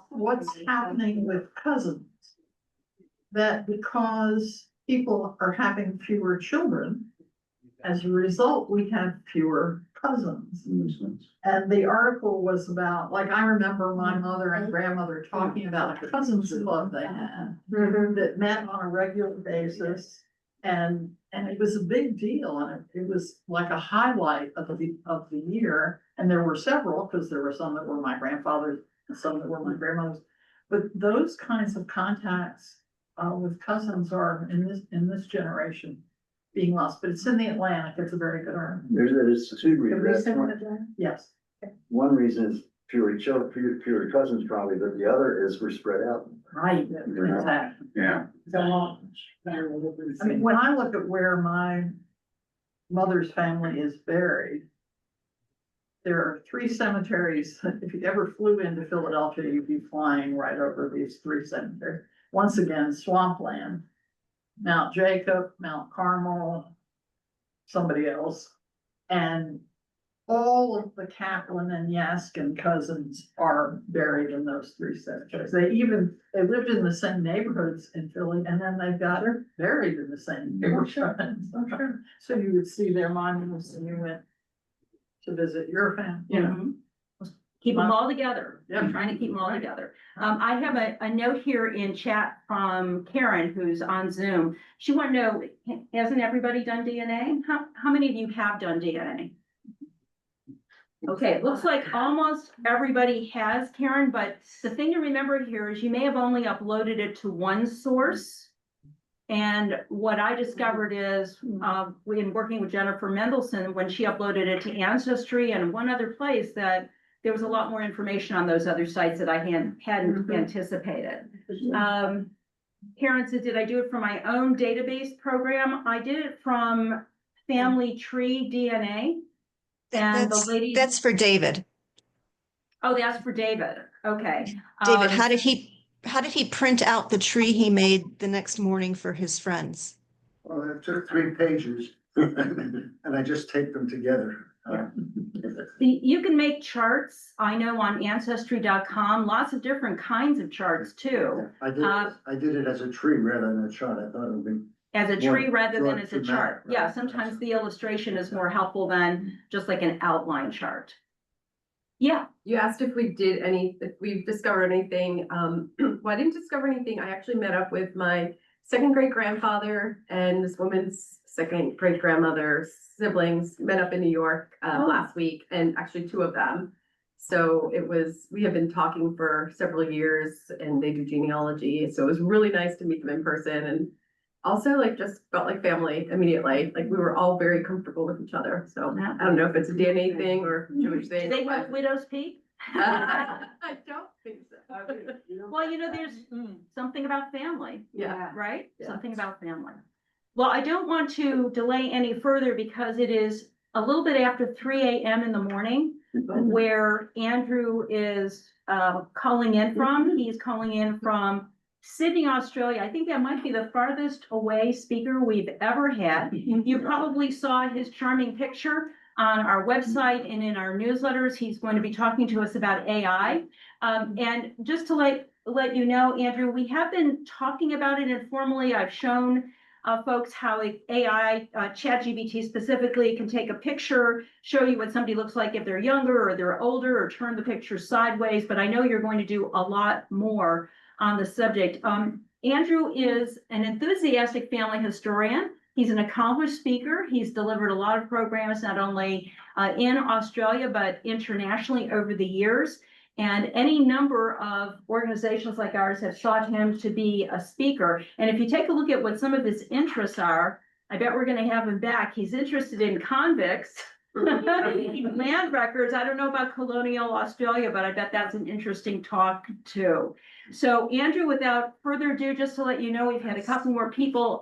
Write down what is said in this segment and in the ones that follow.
what's happening with cousins. That because people are having fewer children, as a result, we have fewer cousins. And the article was about, like, I remember my mother and grandmother talking about a cousins club they had that met on a regular basis. And it was a big deal, and it was like a highlight of the year. And there were several, because there were some that were my grandfathers and some that were my grandmothers. But those kinds of contacts with cousins are in this generation being lost, but it's in the Atlantic. It's a very good article. There's two reasons. Yes. One reason is fewer children, fewer cousins probably, but the other is we're spread out. Right, exactly. Yeah. I mean, when I look at where my mother's family is buried, there are 3 cemeteries. If you ever flew into Philadelphia, you'd be flying right over these 3 cemeteries. Once again, swampland, Mount Jacob, Mount Carmel, somebody else. And all of the Kaplan and Yaskin cousins are buried in those 3 cemeteries. They lived in the same neighborhoods in Philly, and then they got her buried in the same neighborhoods. So you would see their monuments and you went to visit your family, you know. Keep them all together. Yeah. I'm trying to keep them all together. I have a note here in chat from Karen, who's on Zoom. She wanted to know, hasn't everybody done DNA? How many of you have done DNA? Okay, it looks like almost everybody has, Karen, but the thing to remember here is you may have only uploaded it to one source. And what I discovered is, in working with Jennifer Mendelson, when she uploaded it to Ancestry and one other place, that there was a lot more information on those other sites that I hadn't anticipated. Karen said, did I do it from my own database program? I did it from Family Tree DNA. And the lady. That's for David. Oh, that's for David. Okay. David, how did he print out the tree he made the next morning for his friends? Well, it took 3 pages and I just taped them together. You can make charts, I know, on ancestry.com, lots of different kinds of charts too. I did it as a tree rather than a chart. I thought it would be. As a tree rather than as a dramatic, chart. right? Yeah, sometimes the illustration is more helpful than just like an outline chart. Yeah. You asked if we discovered anything. Well, I didn't discover anything. I actually met up with my 2nd great grandfather and this woman's 2nd great grandmother's siblings, met up in New York last week, and actually 2 of them. So we have been talking for several years, and they do genealogy. So it was really nice to meet them in person, and also just felt like family immediately. Like we were all very comfortable with each other. So I don't know if it's a DNA thing or Jewish thing. Do they have Widow's Peak? I don't think so. Well, there's something about family. Yeah. Right? Yeah. Something about family. Well, I don't want to delay any further because it is a little bit after 3 a.m. in the morning where Andrew is calling in from. He's calling in from Sydney, Australia. I think that might be the farthest away speaker we've ever had. You probably saw his charming picture on our website and in our newsletters. He's going to be talking to us about AI. And just to let you know, Andrew, we have been talking about it informally. I've shown folks how AI, ChatGPT specifically, can take a picture, show you what somebody looks like if they're younger or they're older, or turn the picture sideways. But I know you're going to do a lot more on the subject. Andrew is an enthusiastic family historian. He's an accomplished speaker. He's delivered a lot of programs, not only in Australia, but internationally over the years. And any number of organizations like ours have sought him to be a speaker. And if you take a look at what some of his interests are, I bet we're going to have him back. He's interested in convicts, land records. I don't know about colonial Australia, but I bet that's an interesting talk too. So Andrew, without further ado, just to let you know, we've had a couple more people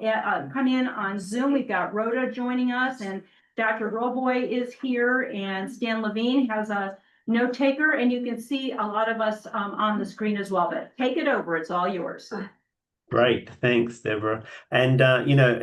come in on Zoom. We've got Rhoda joining us, and Dr. Roboy is here, and Stan Levine has a note taker, and you can see a lot of us on the screen as well. But take it over, it's all yours. Great, thanks, Deborah. And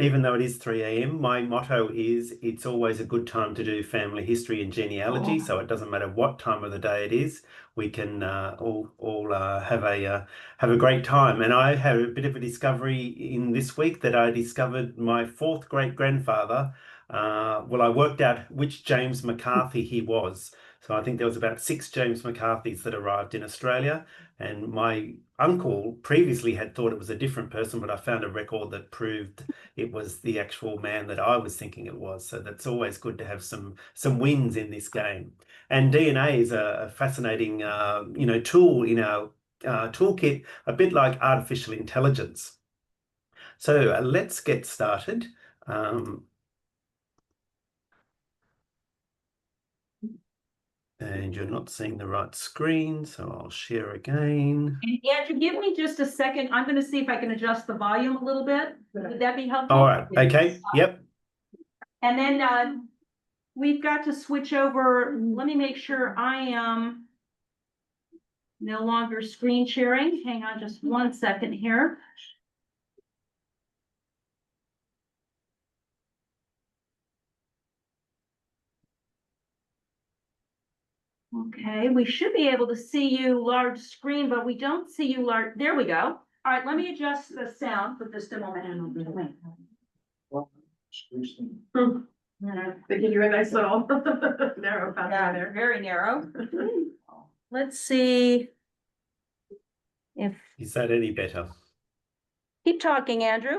even though it is 3 a.m., my motto is it's always a good time to do family history and genealogy. So it doesn't matter what time of the day it is, we can all have a great time. And I had a bit of a discovery in this week that I discovered my fourth great grandfather. Well, I worked out which James McCarthy he was. So I think there was about 6 James McCarthys that arrived in Australia, and my uncle previously had thought it was a different person, but I found a record that proved it was the actual man that I was thinking it was. So that's always good to have some wins in this game. And DNA is a fascinating tool in our toolkit, a bit like artificial intelligence. So let's get started. And you're not seeing the right screen, so I'll share again. And Andrew, give me just a second. I'm going to see if I can adjust the volume a little bit. Would that be helpful? All right. Okay. Yep. And then we've got to switch over. Let me make sure I am no longer screen sharing. Hang on just one second here. Okay, we should be able to see you large screen, but we don't see you large. There we go. All right, let me adjust the sound for just a moment. They give you a nice little narrow path Yeah, there. very narrow. Let's see if, Is that any better? keep talking, Andrew.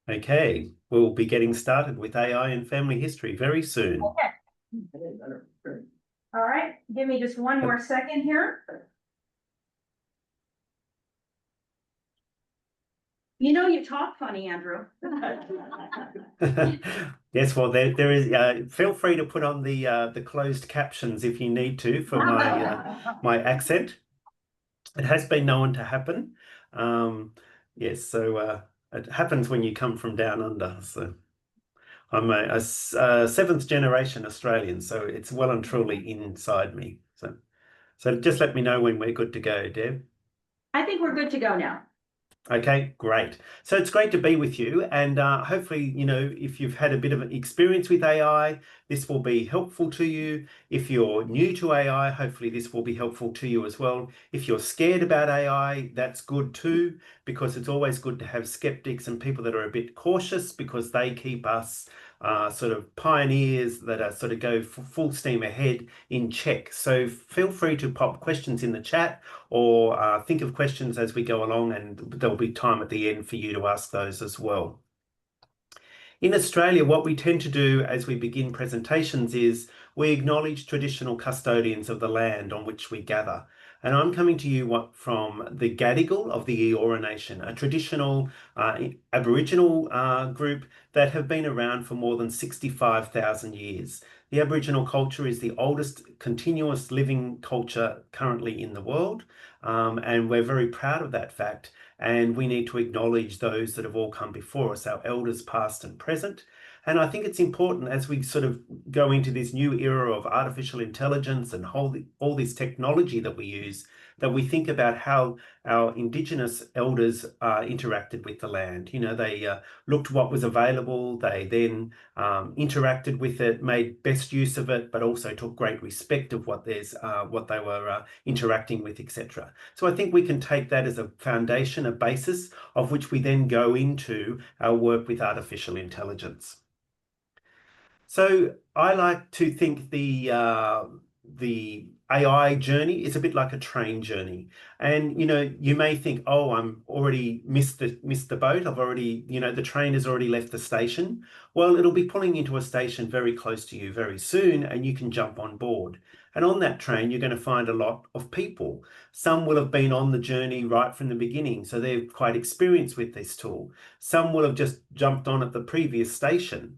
Okay, we'll be getting started with AI and family history very soon. Okay. All right, give me just one more second here. You know, you talk funny, Andrew. Yes, well, there is. Feel free to put on the closed captions if you need to for my accent. It has been known to happen. Yes, so it happens when you come from down under. So I'm a 7th generation Australian, so it's well and truly inside me. So just let me know when we're good to go, Deb. I think we're good to go now. Okay, great. So it's great to be with you, and hopefully, if you've had a bit of an experience with AI, this will be helpful to you. If you're new to AI, hopefully this will be helpful to you as well. If you're scared about AI, that's good too, because it's always good to have skeptics and people that are a bit cautious, because they keep us sort of pioneers that are sort of go full steam ahead in check. So feel free to pop questions in the chat, or think of questions as we go along, and there'll be time at the end for you to ask those as well. In Australia, what we tend to do as we begin presentations is we acknowledge traditional custodians of the land on which we gather. And I'm coming to you from the Gadigal of the Eora Nation, a traditional Aboriginal group that have been around for more than 65,000 years. The Aboriginal culture is the oldest continuous living culture currently in the world, and we're very proud of that fact. And we need to acknowledge those that have all come before us, our elders past and present. And I think it's important as we sort of go into this new era of artificial intelligence and all this technology that we use, that we think about how our Indigenous elders interacted with the land. They looked what was available, they then interacted with it, made best use of it, but also took great respect of what they were interacting with, etc. So I think we can take that as a foundation, a basis of which we then go into our work with artificial intelligence. So I like to think the AI journey is a bit like a train journey. And you may think, oh, I'm already missed the boat. I've already, the train has already left the station. Well, it'll be pulling into a station very close to you very soon, and you can jump on board. And on that train, you're going to find a lot of people. Some will have been on the journey right from the beginning, so they're quite experienced with this tool. Some will have just jumped on at the previous station.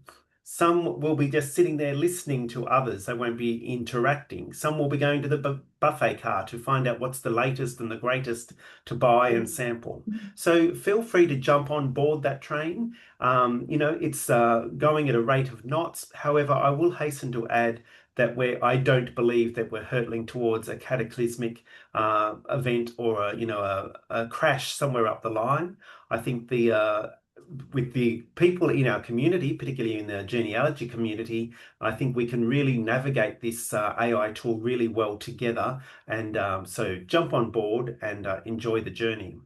Some will be just sitting there listening to others. They won't be interacting. Some will be going to the buffet car to find out what's the latest and the greatest to buy and sample. So feel free to jump on board that train. It's going at a rate of knots. However, I will hasten to add that I don't believe that we're hurtling towards a cataclysmic event or a crash somewhere up the line. I think with the people in our community, particularly in the genealogy community, I think we can really navigate this AI tool really well together. And so jump on board and enjoy the journey.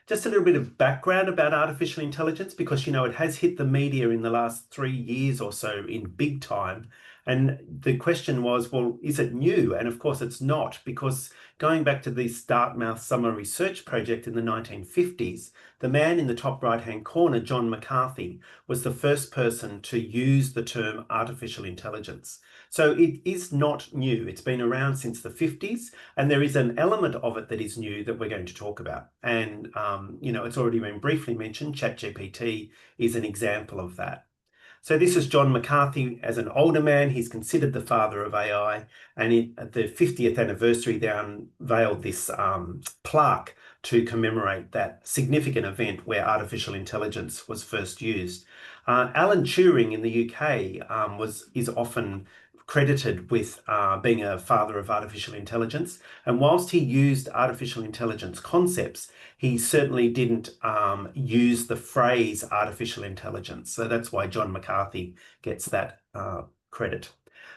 Just a little bit of background about artificial intelligence, because it has hit the media in the last 3 years or so in big time. And the question was, well, is it new? And of course it's not, because going back to the Dartmouth Summer Research Project in the 1950s, the man in the top right-hand corner, John McCarthy, was the first person to use the term artificial intelligence. So it is not new. It's been around since the 50s, and there is an element of it that is new that we're going to talk about. And, it's already been briefly mentioned. ChatGPT is an example of that. So this is John McCarthy as an older man. He's considered the father of AI. And at the 50th anniversary, they unveiled this plaque to commemorate that significant event where artificial intelligence was first used. Alan Turing in the UK is often credited with being a father of artificial intelligence. And whilst he used artificial intelligence concepts, he certainly didn't use the phrase artificial intelligence. So that's why John McCarthy gets that credit.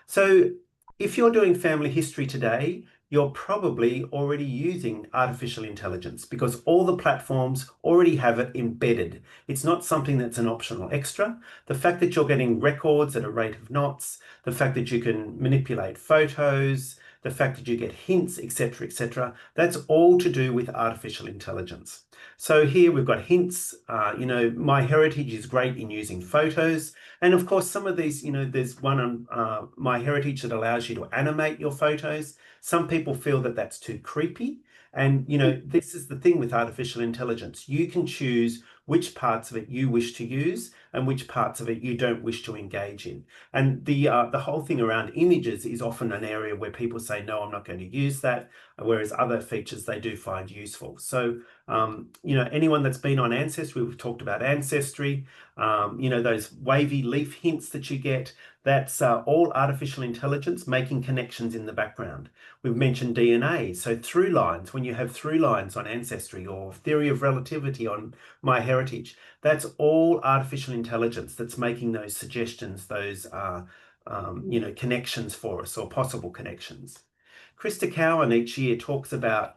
So if you're doing family history today, you're probably already using artificial intelligence, because all the platforms already have it embedded. It's not something that's an optional extra. The fact that you're getting records at a rate of knots, the fact that you can manipulate photos, the fact that you get hints, etc., that's all to do with artificial intelligence. So here we've got hints. MyHeritage is great in using photos. And of course, some of these, there's one on MyHeritage that allows you to animate your photos. Some people feel that that's too creepy. And, this is the thing with artificial intelligence. You can choose which parts of it you wish to use and which parts of it you don't wish to engage in. And the whole thing around images is often an area where people say, no, I'm not going to use that, whereas other features they do find useful. So, anyone that's been on Ancestry, we've talked about Ancestry, those wavy leaf hints that you get, that's all artificial intelligence making connections in the background. We've mentioned DNA, so through lines, when you have through lines on Ancestry or theory of relativity on MyHeritage, that's all artificial intelligence that's making those suggestions, those connections for us, or possible connections. Krista Cowan each year talks about,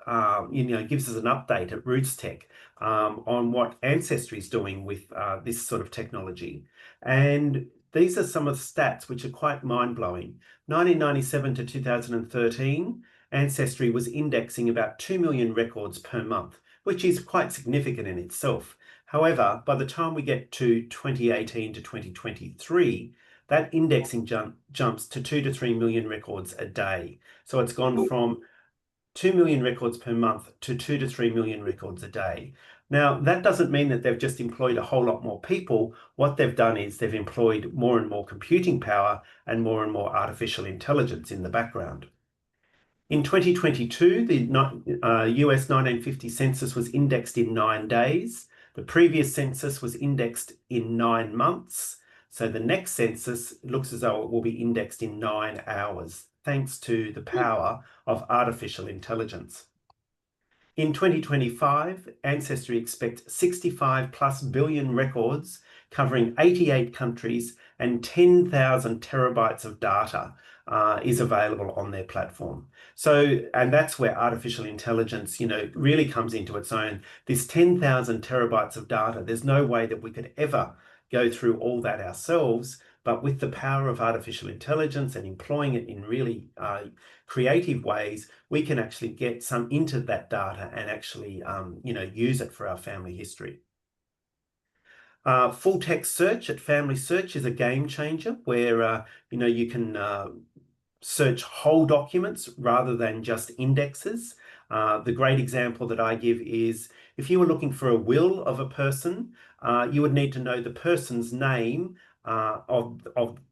gives us an update at Roots Tech on what Ancestry is doing with this sort of technology. And these are some of the stats which are quite mind-blowing. 1997 to 2013, Ancestry was indexing about 2 million records per month, which is quite significant in itself. However, by the time we get to 2018 to 2023, that indexing jumps to 2 to 3 million records a day. So it's gone from 2 million records per month to 2 to 3 million records a day. Now, that doesn't mean that they've just employed a whole lot more people. What they've done is they've employed more and more computing power and more artificial intelligence in the background. In 2022, the US 1950 census was indexed in 9 days. The previous census was indexed in 9 months. So the next census looks as though it will be indexed in 9 hours, thanks to the power of artificial intelligence. In 2025, Ancestry expects 65+ billion records covering 88 countries, and 10,000 terabytes of data is available on their platform. So, and that's where artificial intelligence, really comes into its own. This 10,000 terabytes of data, there's no way that we could ever go through all that ourselves, but with the power of artificial intelligence and employing it in really creative ways, we can actually get some into that data and actually, use it for our family history. Full text search at Family Search is a game changer where, you can search whole documents rather than just indexes. The great example that I give is if you were looking for a will of a person, you would need to know the person's name of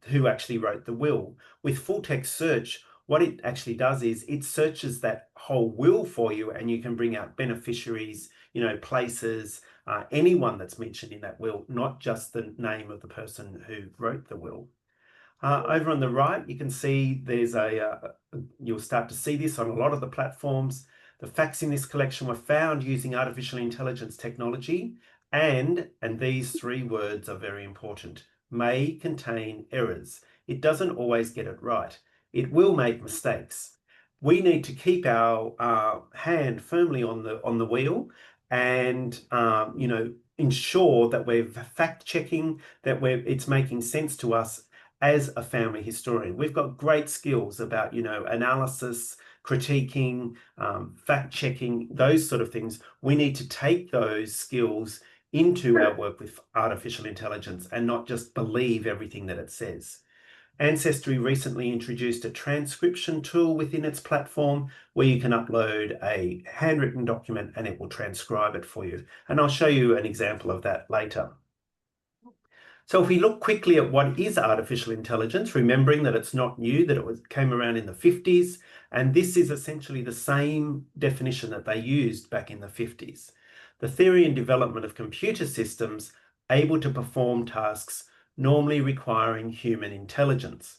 who actually wrote the will. With full text search, what it actually does is it searches that whole will for you, and you can bring out beneficiaries, places, anyone that's mentioned in that will, not just the name of the person who wrote the will. Over on the right, you can see there's you'll start to see this on a lot of the platforms. The facts in this collection were found using artificial intelligence technology, and these 3 words are very important, may contain errors. It doesn't always get it right. It will make mistakes. We need to keep our hand firmly on the wheel and ensure that we're fact checking, that it's making sense to us as a family historian. We've got great skills about analysis, critiquing, fact checking, those sort of things. We need to take those skills into our work with artificial intelligence and not just believe everything that it says. Ancestry recently introduced a transcription tool within its platform where you can upload a handwritten document and it will transcribe it for you. And I'll show you an example of that later. So if we look quickly at what is artificial intelligence, remembering that it's not new, that it came around in the 50s, and this is essentially the same definition that they used back in the 50s. The theory and development of computer systems able to perform tasks normally requiring human intelligence.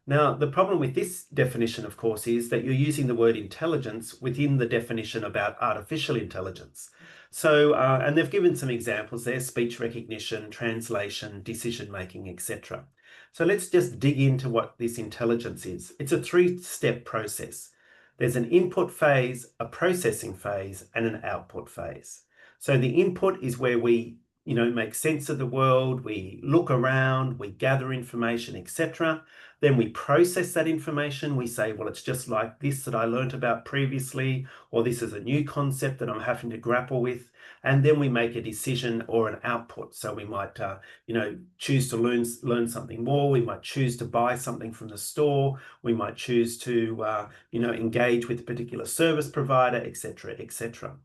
Now, the problem with this definition, of course, is that you're using the word intelligence within the definition about artificial intelligence. So, and they've given some examples there, speech recognition, translation, decision-making, etc. So let's just dig into what this intelligence is. It's a 3-step process. There's an input phase, a processing phase, and an output phase. So the input is where we make sense of the world, we look around, we gather information, etc. Then we process that information. We say, well, it's just like this that I learnt about previously, or this is a new concept that I'm having to grapple with. And then we make a decision or an output. So we might, choose to learn something more. We might choose to buy something from the store. We might choose to, engage with a particular service provider, etc., etc.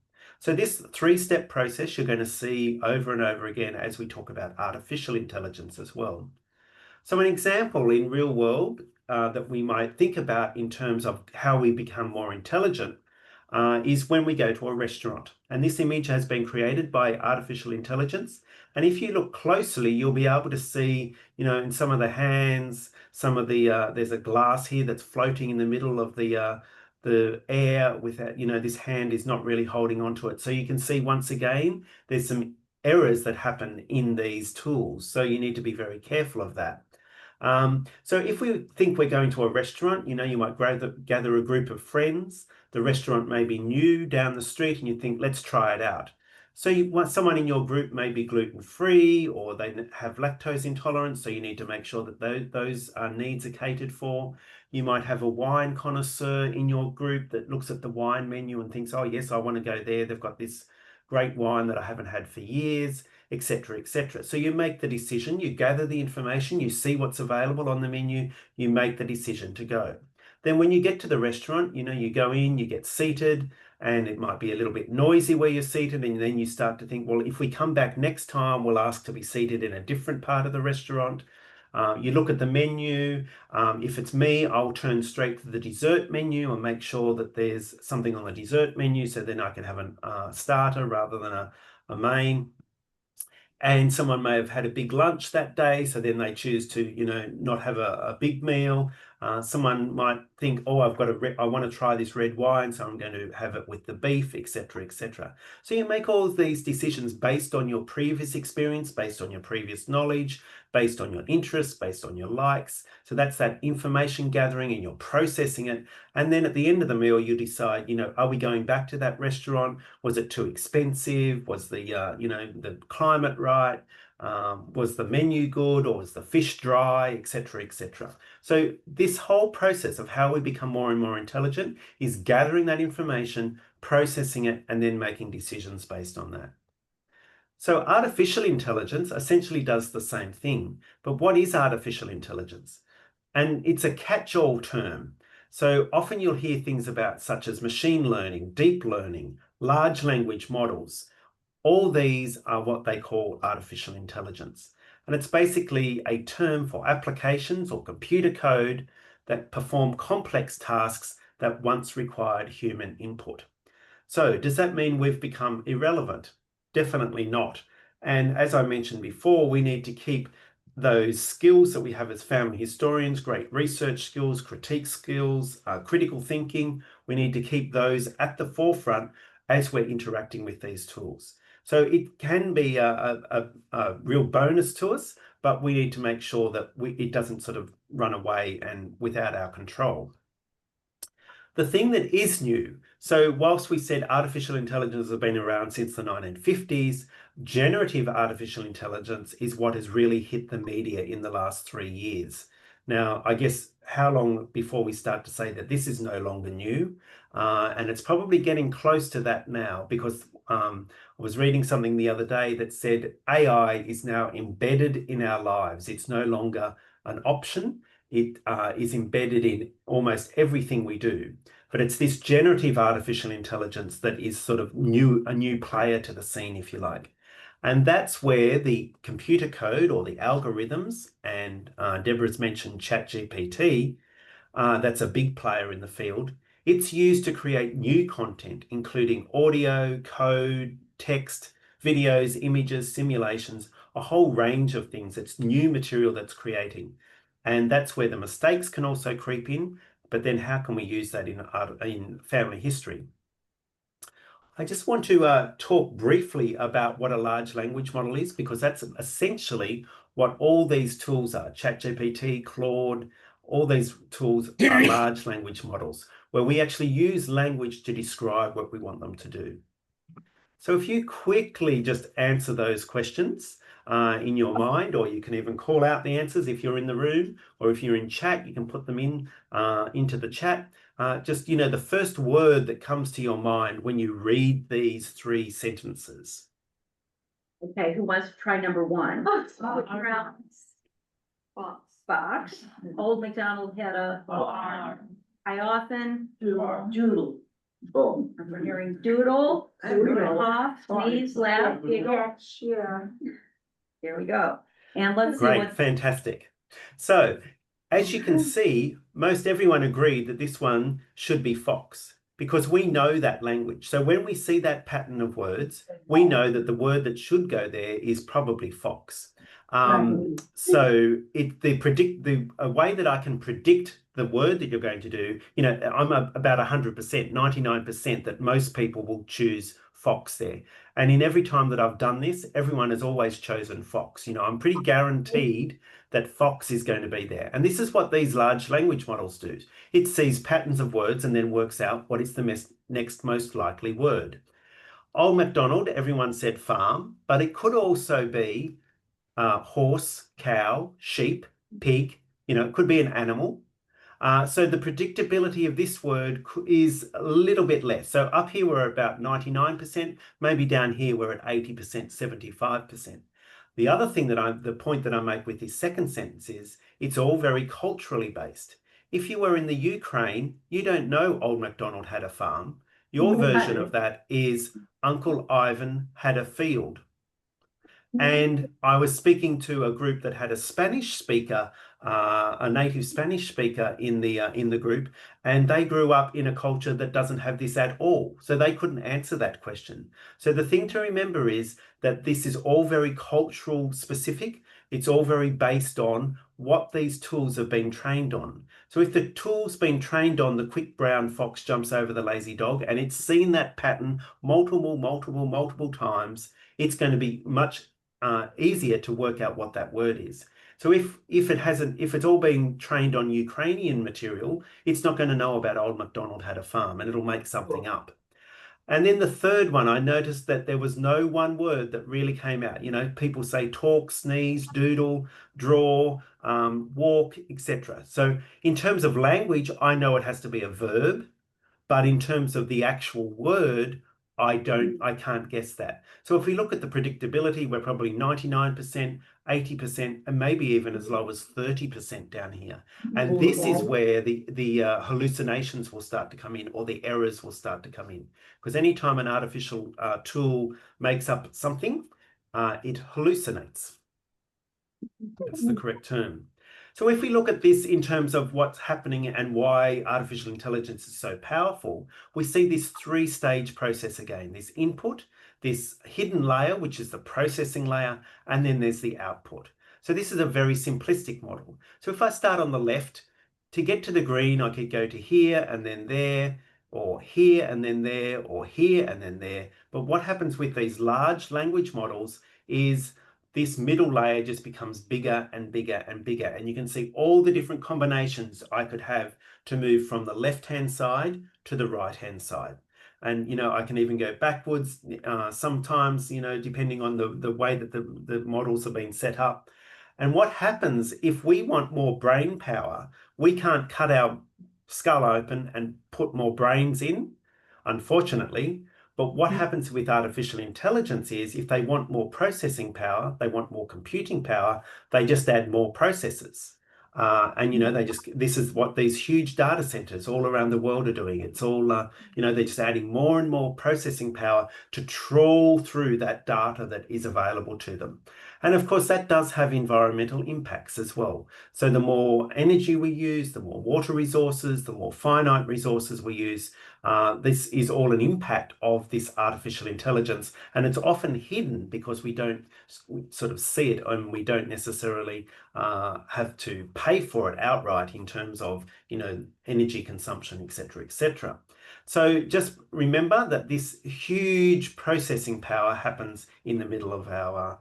So this 3-step process you're going to see over and over again as we talk about artificial intelligence as well. So an example in real world that we might think about in terms of how we become more intelligent is when we go to a restaurant. And this image has been created by artificial intelligence. And if you look closely, you'll be able to see, in some of the hands, some of the, there's a glass here that's floating in the middle of the air with that, this hand is not really holding onto it. So you can see once again, there's some errors that happen in these tools. So you need to be very careful of that. So if we think we're going to a restaurant, you might gather a group of friends. The restaurant may be new down the street and you think, let's try it out. So you want someone in your group may be gluten-free or they have lactose intolerance. So you need to make sure that those needs are catered for. You might have a wine connoisseur in your group that looks at the wine menu and thinks, oh yes, I want to go there. They've got this great wine that I haven't had for years, etc., etc. So you make the decision, you gather the information, you see what's available on the menu, you make the decision to go. Then when you get to the restaurant, you go in, you get seated, and it might be a little bit noisy where you're seated, and then you start to think, well, if we come back next time, we'll ask to be seated in a different part of the restaurant. You look at the menu. If it's me, I'll turn straight to the dessert menu and make sure that there's something on the dessert menu so then I can have a starter rather than a main. And someone may have had a big lunch that day, so then they choose to, not have a big meal. Someone might think, oh, I want to try this red wine, so I'm going to have it with the beef, etc., etc. So you make all of these decisions based on your previous experience, based on your previous knowledge, based on your interests, based on your likes. So that's that information gathering and you're processing it. And then at the end of the meal, you decide, are we going back to that restaurant? Was it too expensive? Was the, the climate right? Was the menu good or was the fish dry, etc., etc. So this whole process of how we become more and more intelligent is gathering that information, processing it, and then making decisions based on that. So artificial intelligence essentially does the same thing, but what is artificial intelligence? And it's a catch-all term. So often you'll hear things about such as machine learning, deep learning, large language models. All these are what they call artificial intelligence. And it's basically a term for applications or computer code that perform complex tasks that once required human input. So does that mean we've become irrelevant? Definitely not. And as I mentioned before, we need to keep those skills that we have as family historians, great research skills, critique skills, critical thinking. We need to keep those at the forefront as we're interacting with these tools. So it can be a real bonus to us, but we need to make sure that it doesn't sort of run away and without our control. The thing that is new, so whilst we said artificial intelligence has been around since the 1950s, generative artificial intelligence is what has really hit the media in the last 3 years. Now, I guess how long before we start to say that this is no longer new? And it's probably getting close to that now, because I was reading something the other day that said AI is now embedded in our lives. It's no longer an option. It is embedded in almost everything we do. But it's this generative artificial intelligence that is sort of a new player to the scene, if you like. And that's where the computer code or the algorithms, and Deborah's mentioned ChatGPT, that's a big player in the field. It's used to create new content, including audio, code, text, videos, images, simulations, a whole range of things. It's new material that's creating. And that's where the mistakes can also creep in. But then how can we use that in family history? I just want to talk briefly about what a large language model is, because that's essentially what all these tools are. ChatGPT, Claude, all these tools are large language models, where we actually use language to describe what we want them to do. So if you quickly just answer those questions in your mind, or you can even call out the answers if you're in the room, or if you're in chat, you can put them in into the chat. Just, the first word that comes to your mind when you read these 3 sentences. Okay, who wants to try number 1? Fox. Old MacDonald had a farm. I often Doodle. Oh, I'm hearing doodle, cough, sneeze, laugh, giggle. Yeah. Here we go. And let's see Great, what. fantastic. So as you can see, most everyone agreed that this one should be fox, because we know that language. So when we see that pattern of words, we know that the word that should go there is probably fox. So a way that I can predict the word that you're going to do, I'm about 100%, 99% that most people will choose fox there. And in every time that I've done this, everyone has always chosen fox. I'm pretty guaranteed that fox is going to be there. And this is what these large language models do. It sees patterns of words and then works out what is the next most likely word. Old MacDonald, everyone said farm, but it could also be horse, cow, sheep, pig, it could be an animal. So the predictability of this word is a little bit less. So up here we're about 99%, maybe down here we're at 80%, 75%. The other thing the point that I make with this second sentence is it's all very culturally based. If you were in the Ukraine, you don't know Old MacDonald had a farm. Your version of that is Uncle Ivan had a field. And I was speaking to a group that had a Spanish speaker, a native Spanish speaker in the group, and they grew up in a culture that doesn't have this at all. So they couldn't answer that question. So the thing to remember is that this is all very cultural specific. It's all very based on what these tools have been trained on. So if the tool's been trained on the quick brown fox jumps over the lazy dog, and it's seen that pattern multiple times, it's going to be much easier to work out what that word is. So if it's all been trained on Ukrainian material, it's not going to know about Old MacDonald had a farm, and it'll make something up. And then the third one, I noticed that there was no one word that really came out. People say talk, sneeze, doodle, draw, walk, etc. So in terms of language, I know it has to be a verb, but in terms of the actual word, I can't guess that. So if we look at the predictability, we're probably 99%, 80%, and maybe even as low as 30% down here. And this is where the hallucinations will start to come in, or the errors will start to come in. Because anytime an artificial tool makes up something, it hallucinates. That's the correct term. So if we look at this in terms of what's happening and why artificial intelligence is so powerful, we see this 3-stage process again. This input, this hidden layer, which is the processing layer, and then there's the output. So this is a very simplistic model. So if I start on the left, to get to the green, I could go to here and then there, or here and then there, or here and then there. But what happens with these large language models is this middle layer just becomes bigger and bigger and bigger. And you can see all the different combinations I could have to move from the left-hand side to the right-hand side. And, you know, I can even go backwards sometimes, you know, depending on the way that the models have been set up. And what happens if we want more brain power, we can't cut our skull open and put more brains in, unfortunately. But what happens with artificial intelligence is if they want more processing power, they want more computing power, they just add more processors. And, you know, this is what these huge data centers all around the world are doing. It's all, you know, they're just adding more and more processing power to trawl through that data that is available to them. And of course, that does have environmental impacts as well. So the more energy we use, the more water resources, the more finite resources we use, this is all an impact of this artificial intelligence. And it's often hidden because we don't sort of see it, and we don't necessarily have to pay for it outright in terms of, you know, energy consumption, etc., etc. So just remember that this huge processing power happens in the middle of our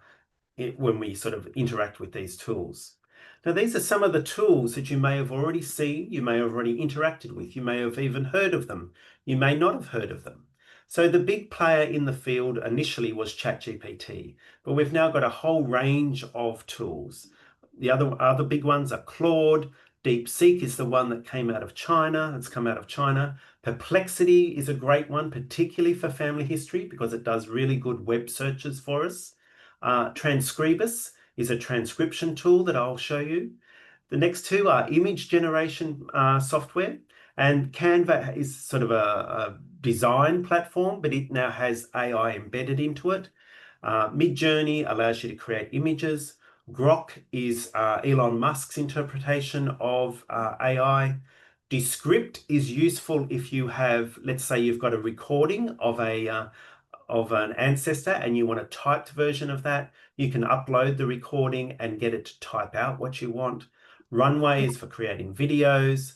when we sort of interact with these tools. Now, these are some of the tools that you may have already seen, you may have already interacted with, you may have even heard of them, you may not have heard of them. So the big player in the field initially was ChatGPT, but we've now got a whole range of tools. The other big ones are Claude. DeepSeek is the one that came out of China. It's come out of China. Perplexity is a great one, particularly for family history, because it does really good web searches for us. Transcribus is a transcription tool that I'll show you. The next two are image generation software, and Canva is sort of a design platform, but it now has AI embedded into it. Midjourney allows you to create images. Grok is Elon Musk's interpretation of AI. Descript is useful if you have, let's say you've got a recording of an ancestor and you want a typed version of that. You can upload the recording and get it to type out what you want. Runway is for creating videos.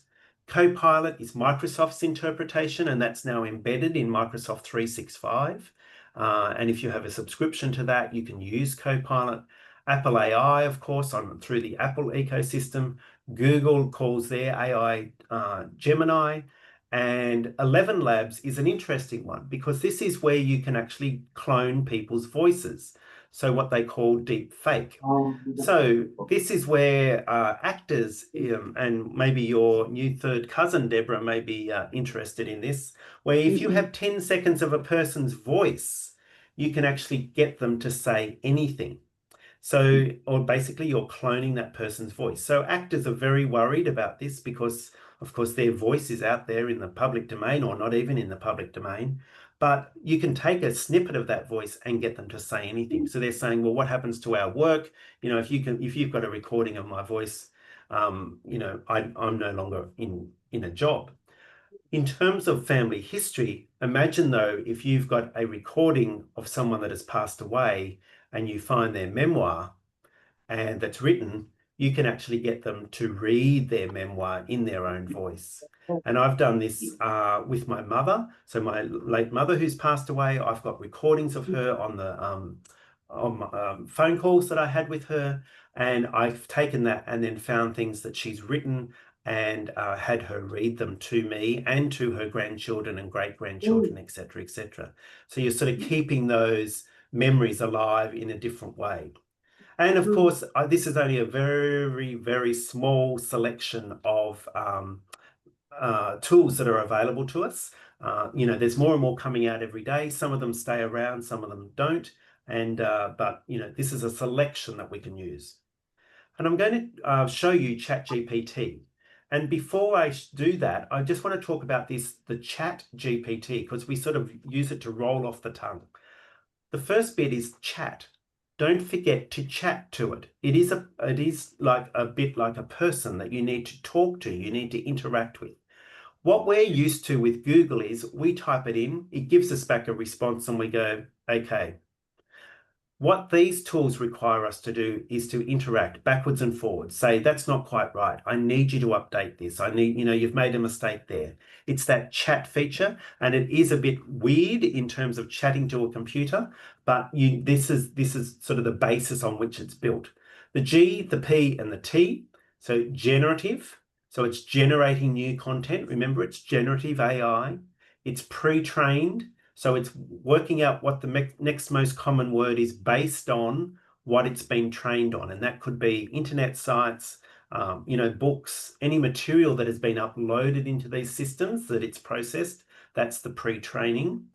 Copilot is Microsoft's interpretation, and that's now embedded in Microsoft 365. And if you have a subscription to that, you can use Copilot. Apple AI, of course, through the Apple ecosystem. Google calls their AI Gemini. And 11 Labs is an interesting one because this is where you can actually clone people's voices. So what they call deep fake. So this is where actors, and maybe your new third cousin, Deborah, may be interested in this, where if you have 10 seconds of a person's voice, you can actually get them to say anything. So, or basically you're cloning that person's voice. So actors are very worried about this because, of course, their voice is out there in the public domain, or not even in the public domain. But you can take a snippet of that voice and get them to say anything. So they're saying, well, what happens to our work? You know, if you've got a recording of my voice, you know, I'm no longer in a job. In terms of family history, imagine though, if you've got a recording of someone that has passed away and you find their memoir and that's written, you can actually get them to read their memoir in their own voice. And I've done this with my mother. So my late mother who's passed away, I've got recordings of her on the phone calls that I had with her. And I've taken that and then found things that she's written and had her read them to me and to her grandchildren and great-grandchildren, etc., etc. So you're sort of keeping those memories alive in a different way. And of course, this is only a very, very small selection of tools that are available to us. You know, there's more and more coming out every day. Some of them stay around, some of them don't. And but you know, this is a selection that we can use. And I'm going to show you ChatGPT. And before I do that, I just want to talk about the Chat GPT, because we sort of use it to roll off the tongue. The first bit is chat. Don't forget to chat to it. It is like a bit like a person that you need to talk to, you need to interact with. What we're used to with Google is we type it in, it gives us back a response and we go, okay. What these tools require us to do is to interact backwards and forwards, say, that's not quite right. I need you to update this. I need, you've made a mistake there. It's that chat feature, and it is a bit weird in terms of chatting to a computer, but this is sort of the basis on which it's built. The G, the P, and the T, so generative, so it's generating new content. Remember, it's generative AI. It's pre-trained. So it's working out what the next most common word is based on what it's been trained on. And that could be internet sites, books, any material that has been uploaded into these systems that it's processed. That's the pre-training.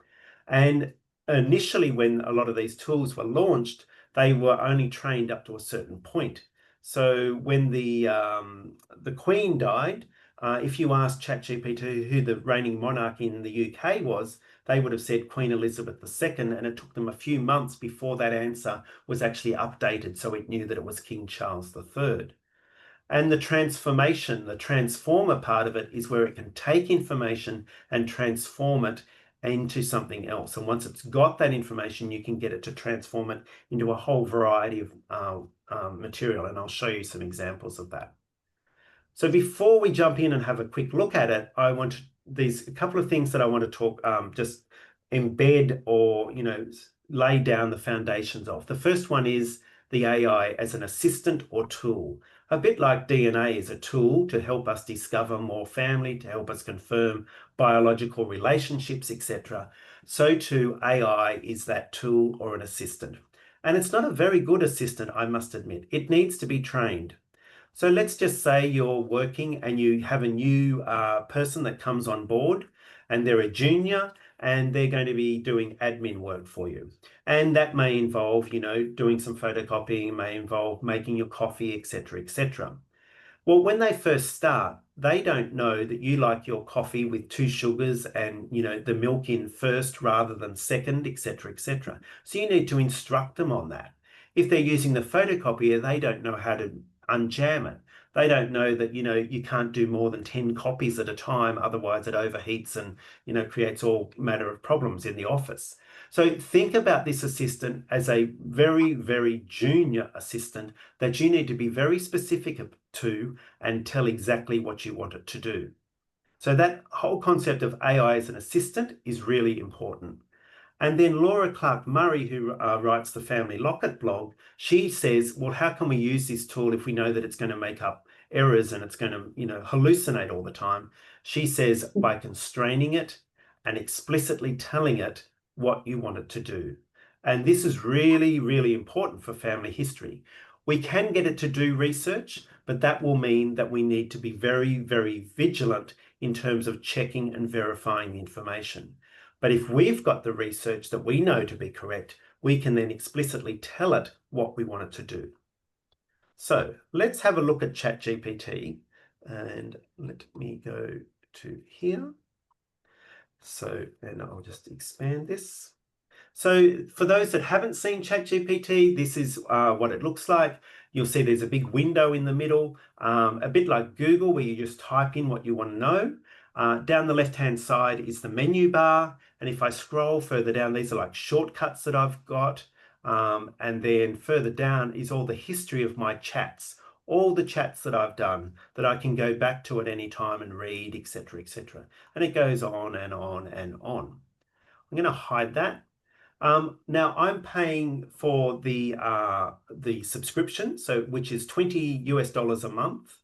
And initially, when a lot of these tools were launched, they were only trained up to a certain point. So when the Queen died, if you asked ChatGPT who the reigning monarch in the UK was, they would have said Queen Elizabeth II, and it took them a few months before that answer was actually updated, so it knew that it was King Charles III. And the transformation, the transformer part of it, is where it can take information and transform it into something else. And once it's got that information, you can get it to transform it into a whole variety of material. And I'll show you some examples of that. So before we jump in and have a quick look at it, there's a couple of things that I want to talk, just embed or, lay down the foundations of. The first one is the AI as an assistant or tool. A bit like DNA is a tool to help us discover more family, to help us confirm biological relationships, etc. So too, AI is that tool or an assistant. And it's not a very good assistant, I must admit. It needs to be trained. So let's just say you're working and you have a new person that comes on board, and they're a junior and they're going to be doing admin work for you. And that may involve, doing some photocopying, may involve making your coffee, etc., etc. Well, when they first start, they don't know that you like your coffee with 2 sugars and, the milk in first rather than second, etc., etc. So you need to instruct them on that. If they're using the photocopier, they don't know how to unjam it. They don't know that, you can't do more than 10 copies at a time, otherwise it overheats and, creates all manner of problems in the office. So think about this assistant as a very, very junior assistant that you need to be very specific to and tell exactly what you want it to do. So that whole concept of AI as an assistant is really important. And then Laura Clark Murray, who writes the Family Locket blog, she says, well, how can we use this tool if we know that it's going to make up errors and it's going to, hallucinate all the time? She says, by constraining it and explicitly telling it what you want it to do. And this is really, really important for family history. We can get it to do research, but that will mean that we need to be very, very vigilant in terms of checking and verifying the information. But if we've got the research that we know to be correct, we can then explicitly tell it what we want it to do. So let's have a look at ChatGPT, and let me go to here. So, and I'll just expand this. So for those that haven't seen ChatGPT, this is what it looks like. You'll see there's a big window in the middle, a bit like Google, where you just type in what you want to know. Down the left-hand side is the menu bar. And if I scroll further down, these are like shortcuts that I've got. And then further down is all the history of my chats, all the chats that I've done that I can go back to at any time and read, etc., etc. And it goes on and on and on. I'm going to hide that. Now I'm paying for the subscription, so which is $20 a month.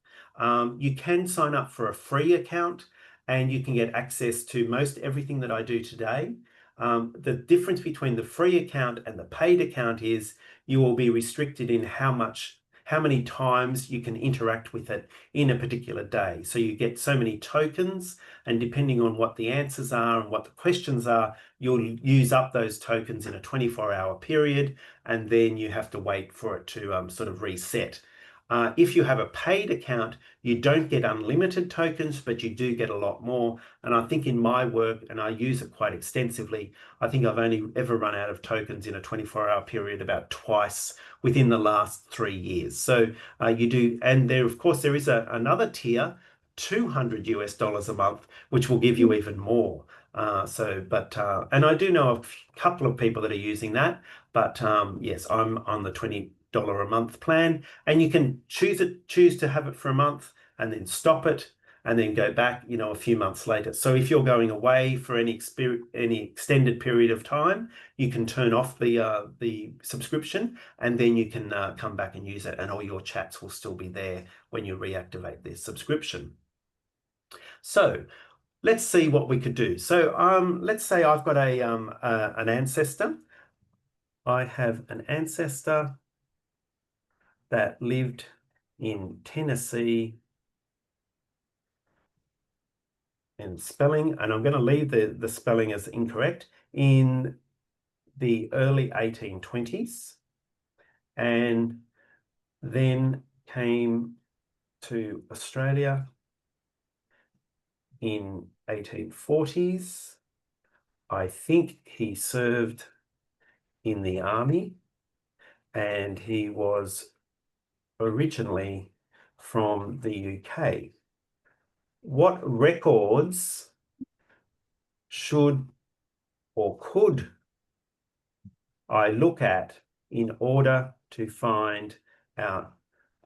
You can sign up for a free account and you can get access to most everything that I do today. The difference between the free account and the paid account is you will be restricted in how many times you can interact with it in a particular day. So you get so many tokens, and depending on what the answers are and what the questions are, you'll use up those tokens in a 24-hour period, and then you have to wait for it to sort of reset. If you have a paid account, you don't get unlimited tokens, but you do get a lot more. And I think in my work, and I use it quite extensively, I think I've only ever run out of tokens in a 24-hour period about twice within the last 3 years. So you do, and there, of course, there is another tier, $200 a month, which will give you even more. And I do know a couple of people that are using that, but yes, I'm on the $20 a month plan, and you can choose to have it for a month and then stop it and then go back, a few months later. So if you're going away for any extended period of time, you can turn off the subscription, and then you can come back and use it, and all your chats will still be there when you reactivate this subscription. So let's see what we could do. So let's say I've got an ancestor. I have an ancestor that lived in Tennessee, and spelling, and I'm going to leave the spelling as incorrect, in the early 1820s, and then came to Australia in 1840s. I think he served in the army, and he was originally from the UK. What records should or could I look at in order to find out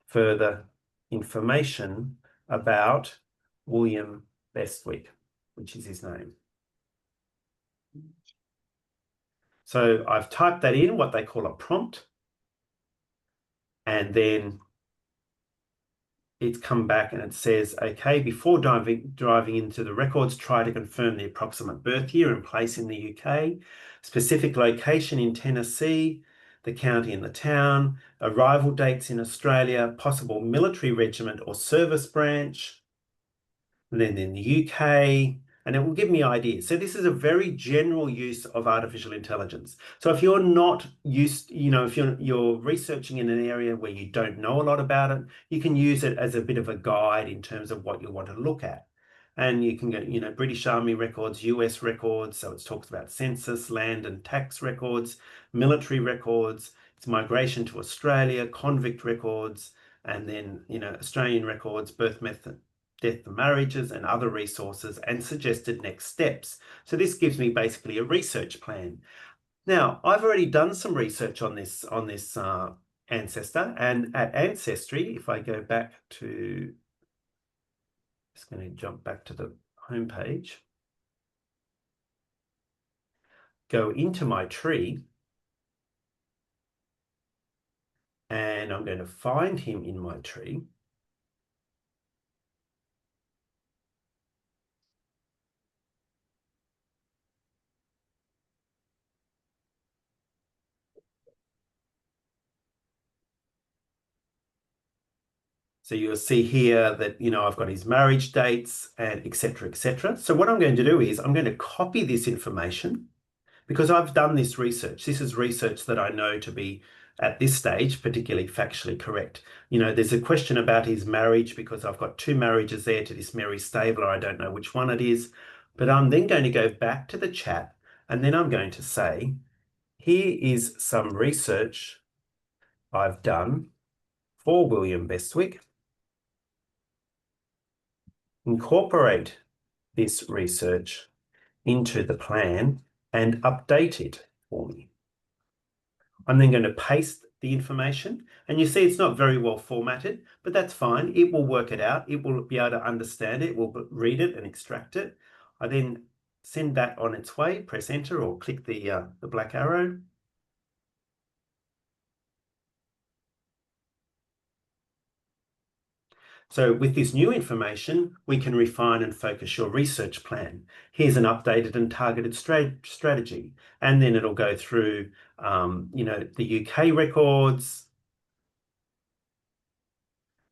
further information about William Bestwick, which is his name? So I've typed that in, what they call a prompt, and then it's come back and it says, okay, before driving into the records, try to confirm the approximate birth year and place in the UK, specific location in Tennessee, the county and the town, arrival dates in Australia, possible military regiment or service branch, and then in the UK, and it will give me ideas. So this is a very general use of artificial intelligence. So if you're not used, if you're researching in an area where you don't know a lot about it, you can use it as a bit of a guide in terms of what you want to look at. And you can get, British Army records, US records. So it talks about census, land and tax records, military records, it's migration to Australia, convict records, and then, Australian records, birth method, death and marriages, and other resources, and suggested next steps. So this gives me basically a research plan. Now, I've already done some research on this ancestor, and at Ancestry, if I go back to, just going to jump back to the home page, go into my tree, and I'm going to find him in my tree. So you'll see here that, I've got his marriage dates and et cetera, et cetera. So what I'm going to do is I'm going to copy this information, because I've done this research. This is research that I know to be, at this stage, particularly factually correct. There's a question about his marriage, because I've got two marriages there to this Mary Stabler. I don't know which one it is, but I'm then going to go back to the chat, and then I'm going to say, here is some research I've done for William Bestwick. Incorporate this research into the plan and update it for me. I'm then going to paste the information, and you see it's not very well formatted, but that's fine. It will work it out. It will be able to understand it. It will read it and extract it. I then send that on its way, press enter or click the black arrow. So with this new information, we can refine and focus your research plan. Here's an updated and targeted strategy. And then it'll go through, the UK records,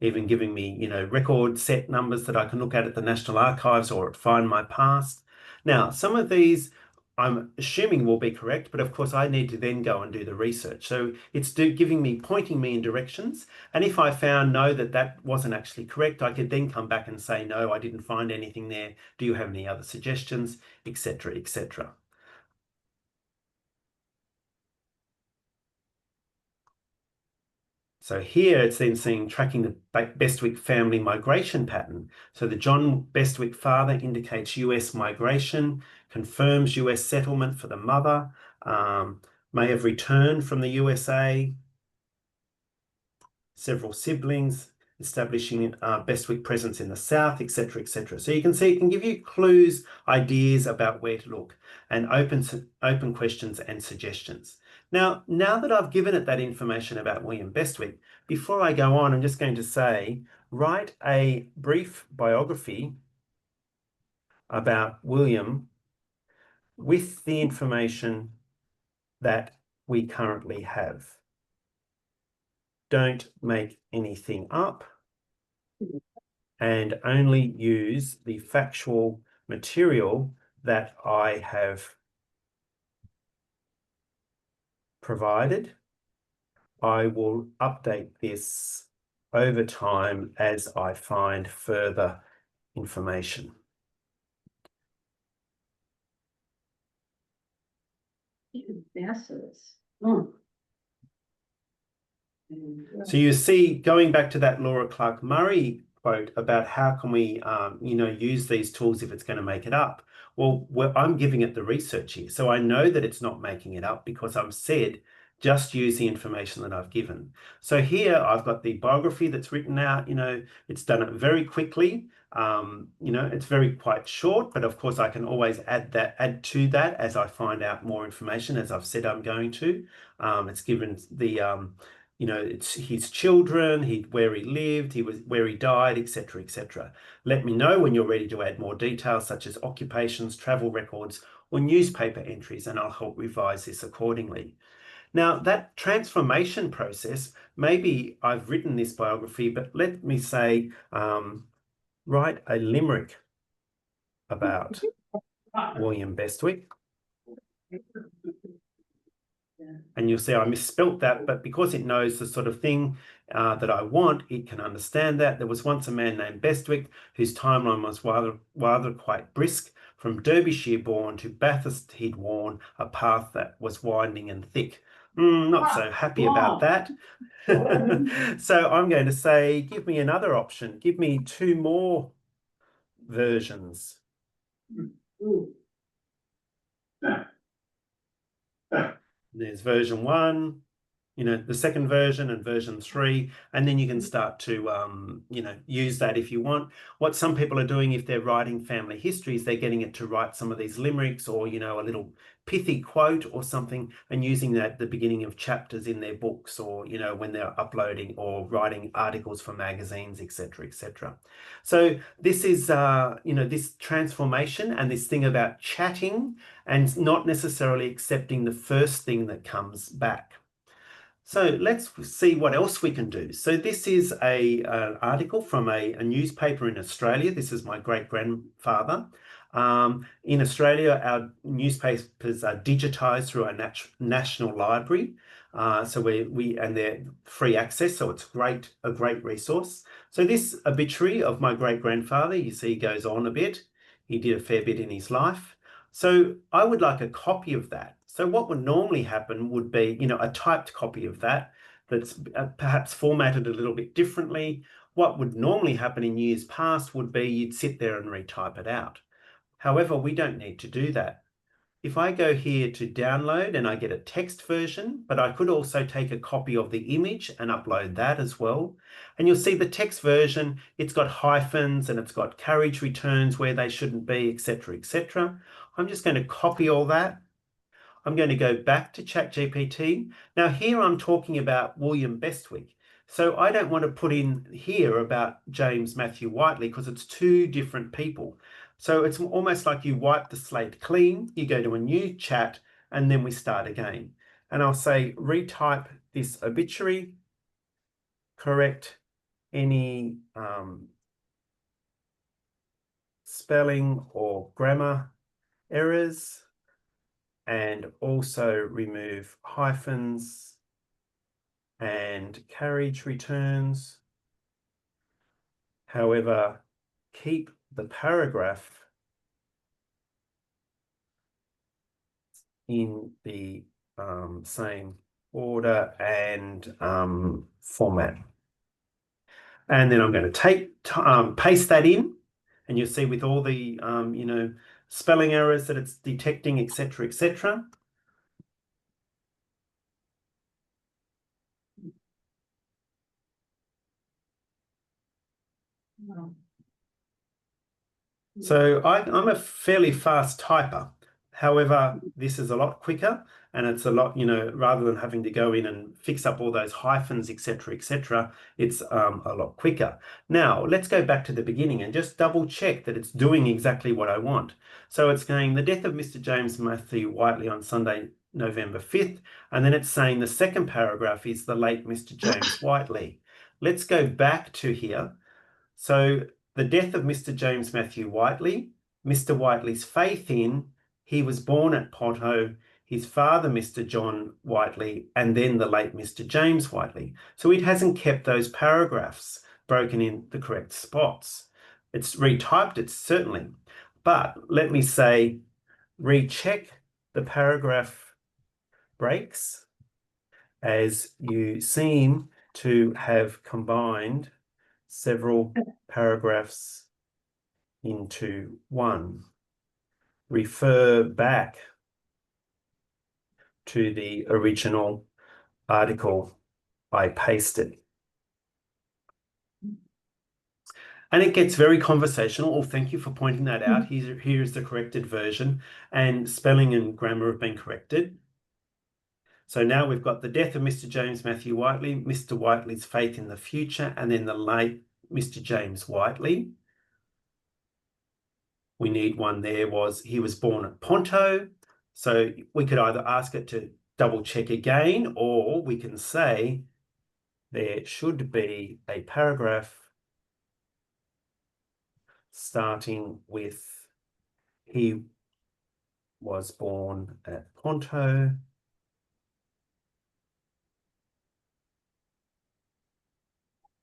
even giving me, record set numbers that I can look at the National Archives or at Find My Past. Now, some of these I'm assuming will be correct, but of course I need to then go and do the research. So it's pointing me in directions. And if I found no, that wasn't actually correct, I could then come back and say, no, I didn't find anything there. Do you have any other suggestions, etc., etc. So here it's then saying tracking the Bestwick family migration pattern. So the John Bestwick father indicates US migration, confirms US settlement for the mother, may have returned from the USA, several siblings, establishing Bestwick presence in the South, etc., etc. So you can see it can give you clues, ideas about where to look, and open questions and suggestions. Now that I've given it that information about William Bestwick, before I go on, I'm just going to say, write a brief biography about William with the information that we currently have. Don't make anything up, and only use the factual material that I have provided. I will update this over time as I find further information. So you see, going back to that Laura Clark Murray quote about how can we, use these tools if it's going to make it up. Well, I'm giving it the research here. So I know that it's not making it up because I've said, just use the information that I've given. So here I've got the biography that's written out, it's done it very quickly. It's very quite short, but of course I can always add to that as I find out more information, as I've said I'm going to. It's given the, it's his children, where he lived, where he died, etc., etc. Let me know when you're ready to add more details, such as occupations, travel records, or newspaper entries, and I'll help revise this accordingly. Now, that transformation process, maybe I've written this biography, but let me say, write a limerick about William Bestwick. And you'll see I misspelt that, but because it knows the sort of thing that I want, it can understand that. There was once a man named Bestwick whose timeline was rather quite brisk. From Derbyshire born to Bathurst he'd worn a path that was winding and thick. Not so happy about that. So I'm going to say, give me another option. Give me 2 more versions. There's version 1, the second version, and version 3, and then you can start to, use that if you want. What some people are doing if they're writing family histories, they're getting it to write some of these limericks or, a little pithy quote or something, and using that at the beginning of chapters in their books, or, when they're uploading or writing articles for magazines, etc., etc. So this is, this transformation and this thing about chatting and not necessarily accepting the first thing that comes back. So let's see what else we can do. So this is an article from a newspaper in Australia. This is my great-grandfather. In Australia, our newspapers are digitised through our national library. So and they're free access, so it's a great resource. So this obituary of my great-grandfather, you see, goes on a bit. He did a fair bit in his life. So I would like a copy of that. So what would normally happen would be, a typed copy of that that's perhaps formatted a little bit differently. What would normally happen in years past would be you'd sit there and retype it out. However, we don't need to do that. If I go here to download and I get a text version, but I could also take a copy of the image and upload that as well. And you'll see the text version, it's got hyphens and it's got carriage returns where they shouldn't be, etc., etc. I'm just going to copy all that. I'm going to go back to ChatGPT. Now here I'm talking about William Bestwick. So I don't want to put in here about James Matthew Whiteley because it's 2 different people. So it's almost like you wipe the slate clean, you go to a new chat, and then we start again. And I'll say, retype this obituary, correct any spelling or grammar errors, and also remove hyphens and carriage returns. However, keep the paragraph in the same order and format. And then I'm going to paste that in, and you'll see with all the spelling errors that it's detecting, etc., etc. So I'm a fairly fast typer. However, this is a lot quicker, and it's a lot, rather than having to go in and fix up all those hyphens, etc., etc., it's a lot quicker. Now, let's go back to the beginning and just double check that it's doing exactly what I want. So it's saying the death of Mr. James Matthew Whiteley on Sunday, November 5th, and then it's saying the second paragraph is the late Mr. James Whiteley. Let's go back to here. So the death of Mr. James Matthew Whiteley, Mr. Whiteley's faith in, he was born at Ponto, his father, Mr. John Whiteley, and then the late Mr. James Whiteley. So it hasn't kept those paragraphs broken in the correct spots. It's retyped it, certainly. But let me say, recheck the paragraph breaks as you seem to have combined several paragraphs into one. Refer back to the original article I pasted. And it gets very conversational. Oh, thank you for pointing that out. Here's the corrected version, and spelling and grammar have been corrected. So now we've got the death of Mr. James Matthew Whiteley, Mr. Whiteley's faith in the future, and then the late Mr. James Whiteley. We need one there he was born at Ponto. So we could either ask it to double check again, or we can say there should be a paragraph starting with he was born at Ponto.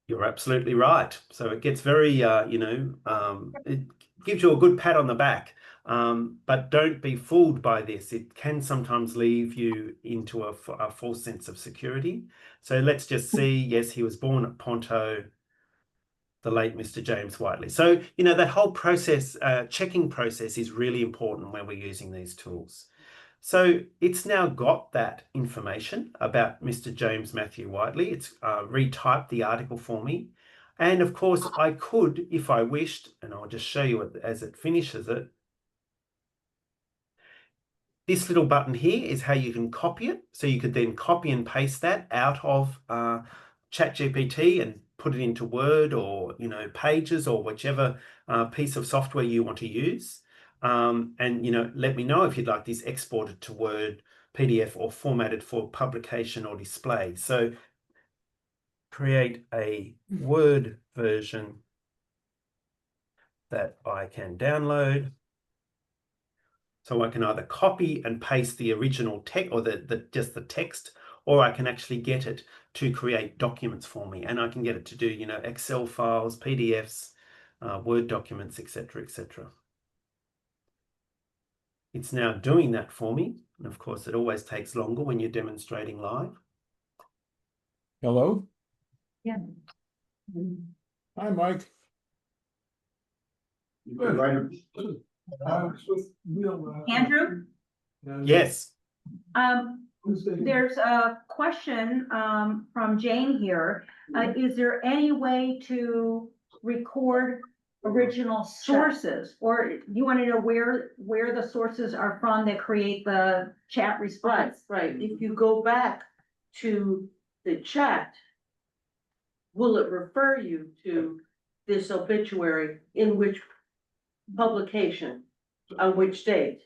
You're absolutely right. So it gets very, it gives you a good pat on the back. But don't be fooled by this. It can sometimes leave you into a false sense of security. So let's just see. Yes, he was born at Ponto, the late Mr. James Whiteley. So, that whole process, checking process is really important when we're using these tools. So it's now got that information about Mr. James Matthew Whiteley. It's retyped the article for me. And of course, I could, if I wished, and I'll just show you it as it finishes it. This little button here is how you can copy it. So you could then copy and paste that out of ChatGPT and put it into Word or, Pages or whichever piece of software you want to use. And, let me know if you'd like this exported to Word, PDF, or formatted for publication or display. So create a Word version that I can download. So I can either copy and paste the original text or just the text, or I can actually get it to create documents for me. And I can get it to do, Excel files, PDFs, Word documents, etc., etc. It's now doing that for me. And of course, it always takes longer when you're demonstrating live. Hello? Yeah. Hi, Mike. You could write a- Andrew, Yes. there's a question from Jane here. Is there any way to record original sources? Or you want to know where the sources are from that create the chat response? Right. If you go back to the chat, will it refer you to this obituary in which publication, on which date?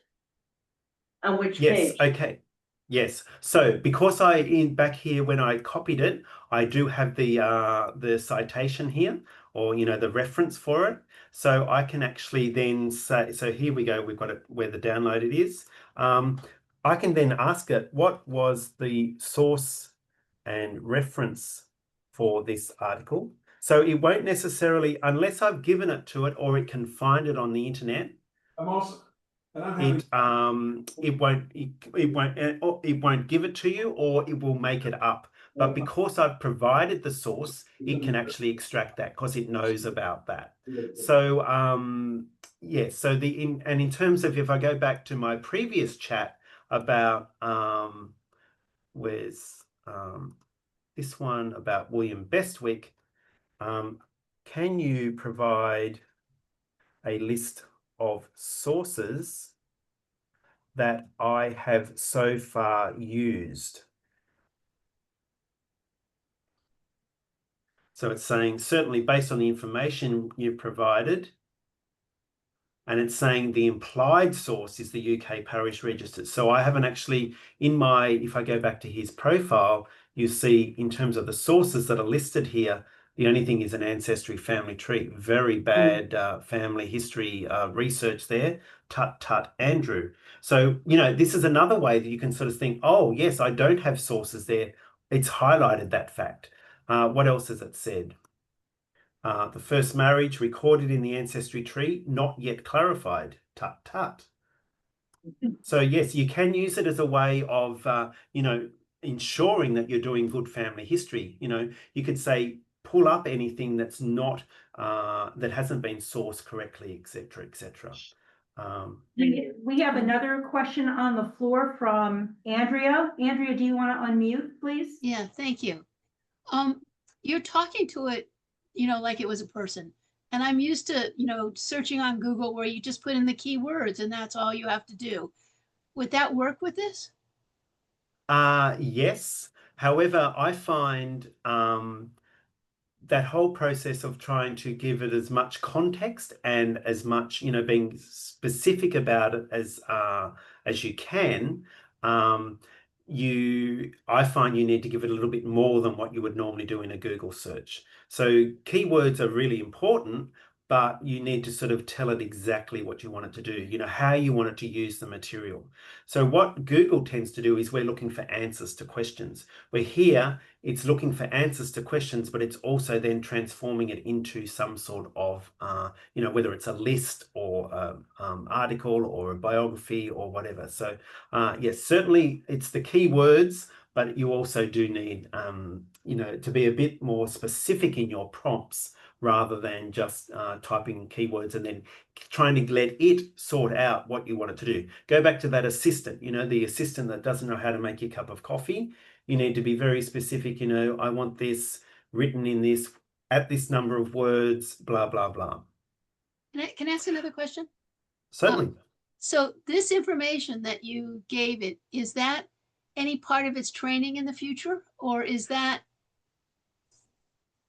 On which Yes, page? okay. Yes. So because back here when I copied it, I do have the citation here, or the reference for it. So I can actually then say, so here we go, we've got it where the download it is. I can then ask it, what was the source and reference for this article? So it won't necessarily, unless I've given it to it or it can find it on the internet. I'm also, it won't give it to you, or it will make it up. But because I've provided the source, it can actually extract that because it knows about that. So yeah, so in terms of, if I go back to my previous chat about where's this one about William Bestwick, can you provide a list of sources that I have so far used? So it's saying, certainly based on the information you've provided, and it's saying the implied source is the UK Parish Register. So I haven't actually, if I go back to his profile, you see in terms of the sources that are listed here, the only thing is an ancestry family tree. Very bad family history research there. Tut, tut, Andrew. So, this is another way that you can sort of think, oh, yes, I don't have sources there. It's highlighted that fact. What else has it said? The first marriage recorded in the ancestry tree, not yet clarified. Tut, tut. So yes, you can use it as a way of, ensuring that you're doing good family history. You could say, pull up anything that's not, that hasn't been sourced correctly, etc., etc. We have another question on the floor from Andrea. Andrea, do you want to unmute, please? Yeah, thank you. You're talking to it, like it was a person. And I'm used to, searching on Google where you just put in the keywords and that's all you have to do. Would that work with this? Yes. However, I find that whole process of trying to give it as much context and as much, being specific about it as you can, I find you need to give it a little bit more than what you would normally do in a Google search. So keywords are really important, but you need to sort of tell it exactly what you want it to do, how you want it to use the material. So what Google tends to do is we're looking for answers to questions. We're here, it's looking for answers to questions, but it's also then transforming it into some sort of, whether it's a list or an article or a biography or whatever. So yes, certainly it's the keywords, but you also do need, to be a bit more specific in your prompts rather than just typing keywords and then trying to let it sort out what you want it to do. Go back to that assistant, the assistant that doesn't know how to make your cup of coffee. You need to be very specific, I want this written in this, at this number of words, blah, blah, blah. Can I ask another question? Certainly. So this information that you gave it, is that any part of its training in the future? Or is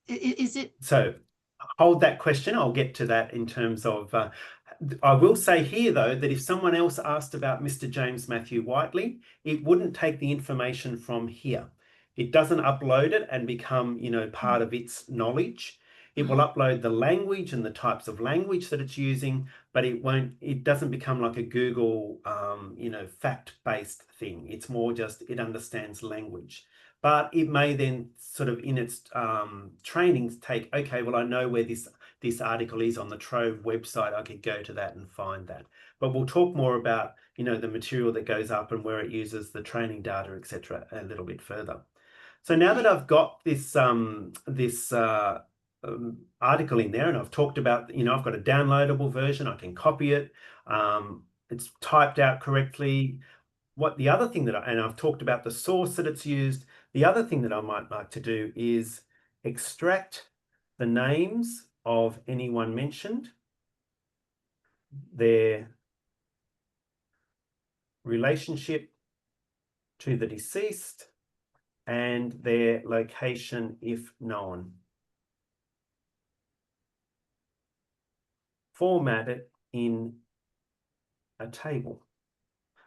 it? So hold that question. I'll get to that in terms of, I will say here though, that if someone else asked about Mr. James Matthew Whiteley, it wouldn't take the information from here. It doesn't upload it and become, part of its knowledge. It will upload the language and the types of language that it's using, but it doesn't become like a Google, fact-based thing. It's more just, it understands language. But it may then sort of in its trainings take, okay, well, I know where this article is on the Trove website. I could go to that and find that. But we'll talk more about, the material that goes up and where it uses the training data, etc., a little bit further. So now that I've got this article in there and I've talked about, I've got a downloadable version, I can copy it. It's typed out correctly. The other thing and I've talked about the source that it's used. The other thing that I might like to do is extract the names of anyone mentioned, their relationship to the deceased, and their location if known. Format it in a table.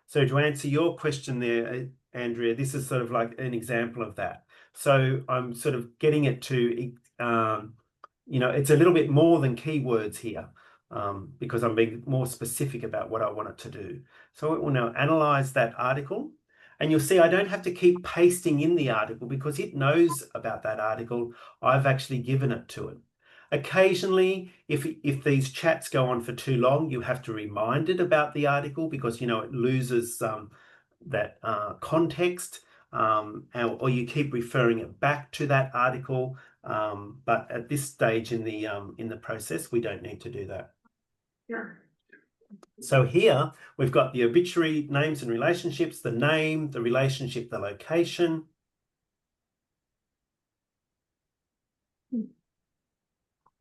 So to answer your question there, Andrea, this is sort of like an example of that. So I'm sort of getting it to, it's a little bit more than keywords here because I'm being more specific about what I want it to do. So it will now analyze that article. And you'll see I don't have to keep pasting in the article because it knows about that article. I've actually given it to it. Occasionally, if these chats go on for too long, you have to remind it about the article because, you know, it loses that context, or you keep referring it back to that article. But at this stage in the process, we don't need to do that. Sure. So here we've got the obituary names and relationships, the name, the relationship, the location.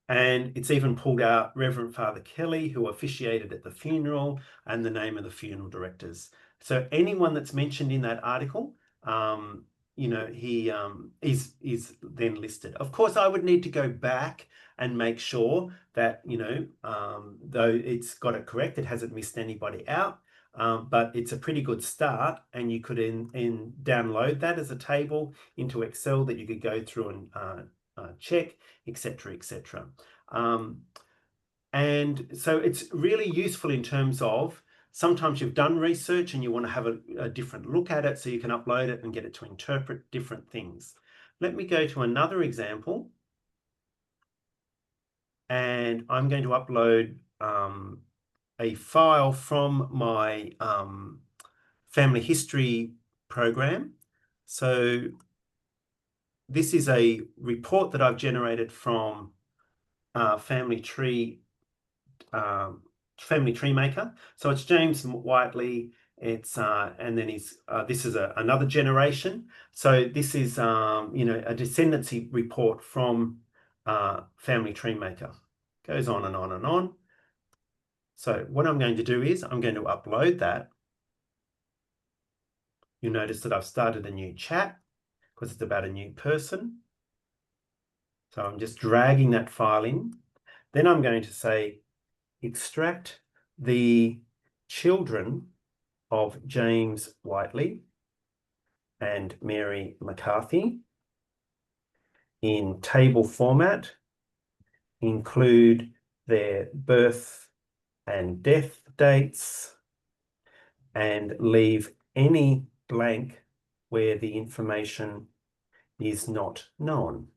And it's even pulled out Reverend Father Kelly, who officiated at the funeral, and the name of the funeral directors. So anyone that's mentioned in that article, you know, he is then listed. Of course, I would need to go back and make sure that, you know, though it's got it correct, it hasn't missed anybody out. But it's a pretty good start, and you could download that as a table into Excel that you could go through and check, etc., etc. And so it's really useful in terms of sometimes you've done research and you want to have a different look at it, so you can upload it and get it to interpret different things. Let me go to another example, and I'm going to upload a file from my family history program. So this is a report that I've generated from Family Tree Maker. So it's James Whiteley. It's and then he's this is another generation. So this is you know, a descendancy report from Family Tree Maker. Goes on and on and on. So what I'm going to do is I'm going to upload that. You'll notice that I've started a new chat because it's about a new person. So I'm just dragging that file in. Then I'm going to say, extract the children of James Whiteley and Mary McCarthy in table format, include their birth and death dates, and leave any blank where the information is not known.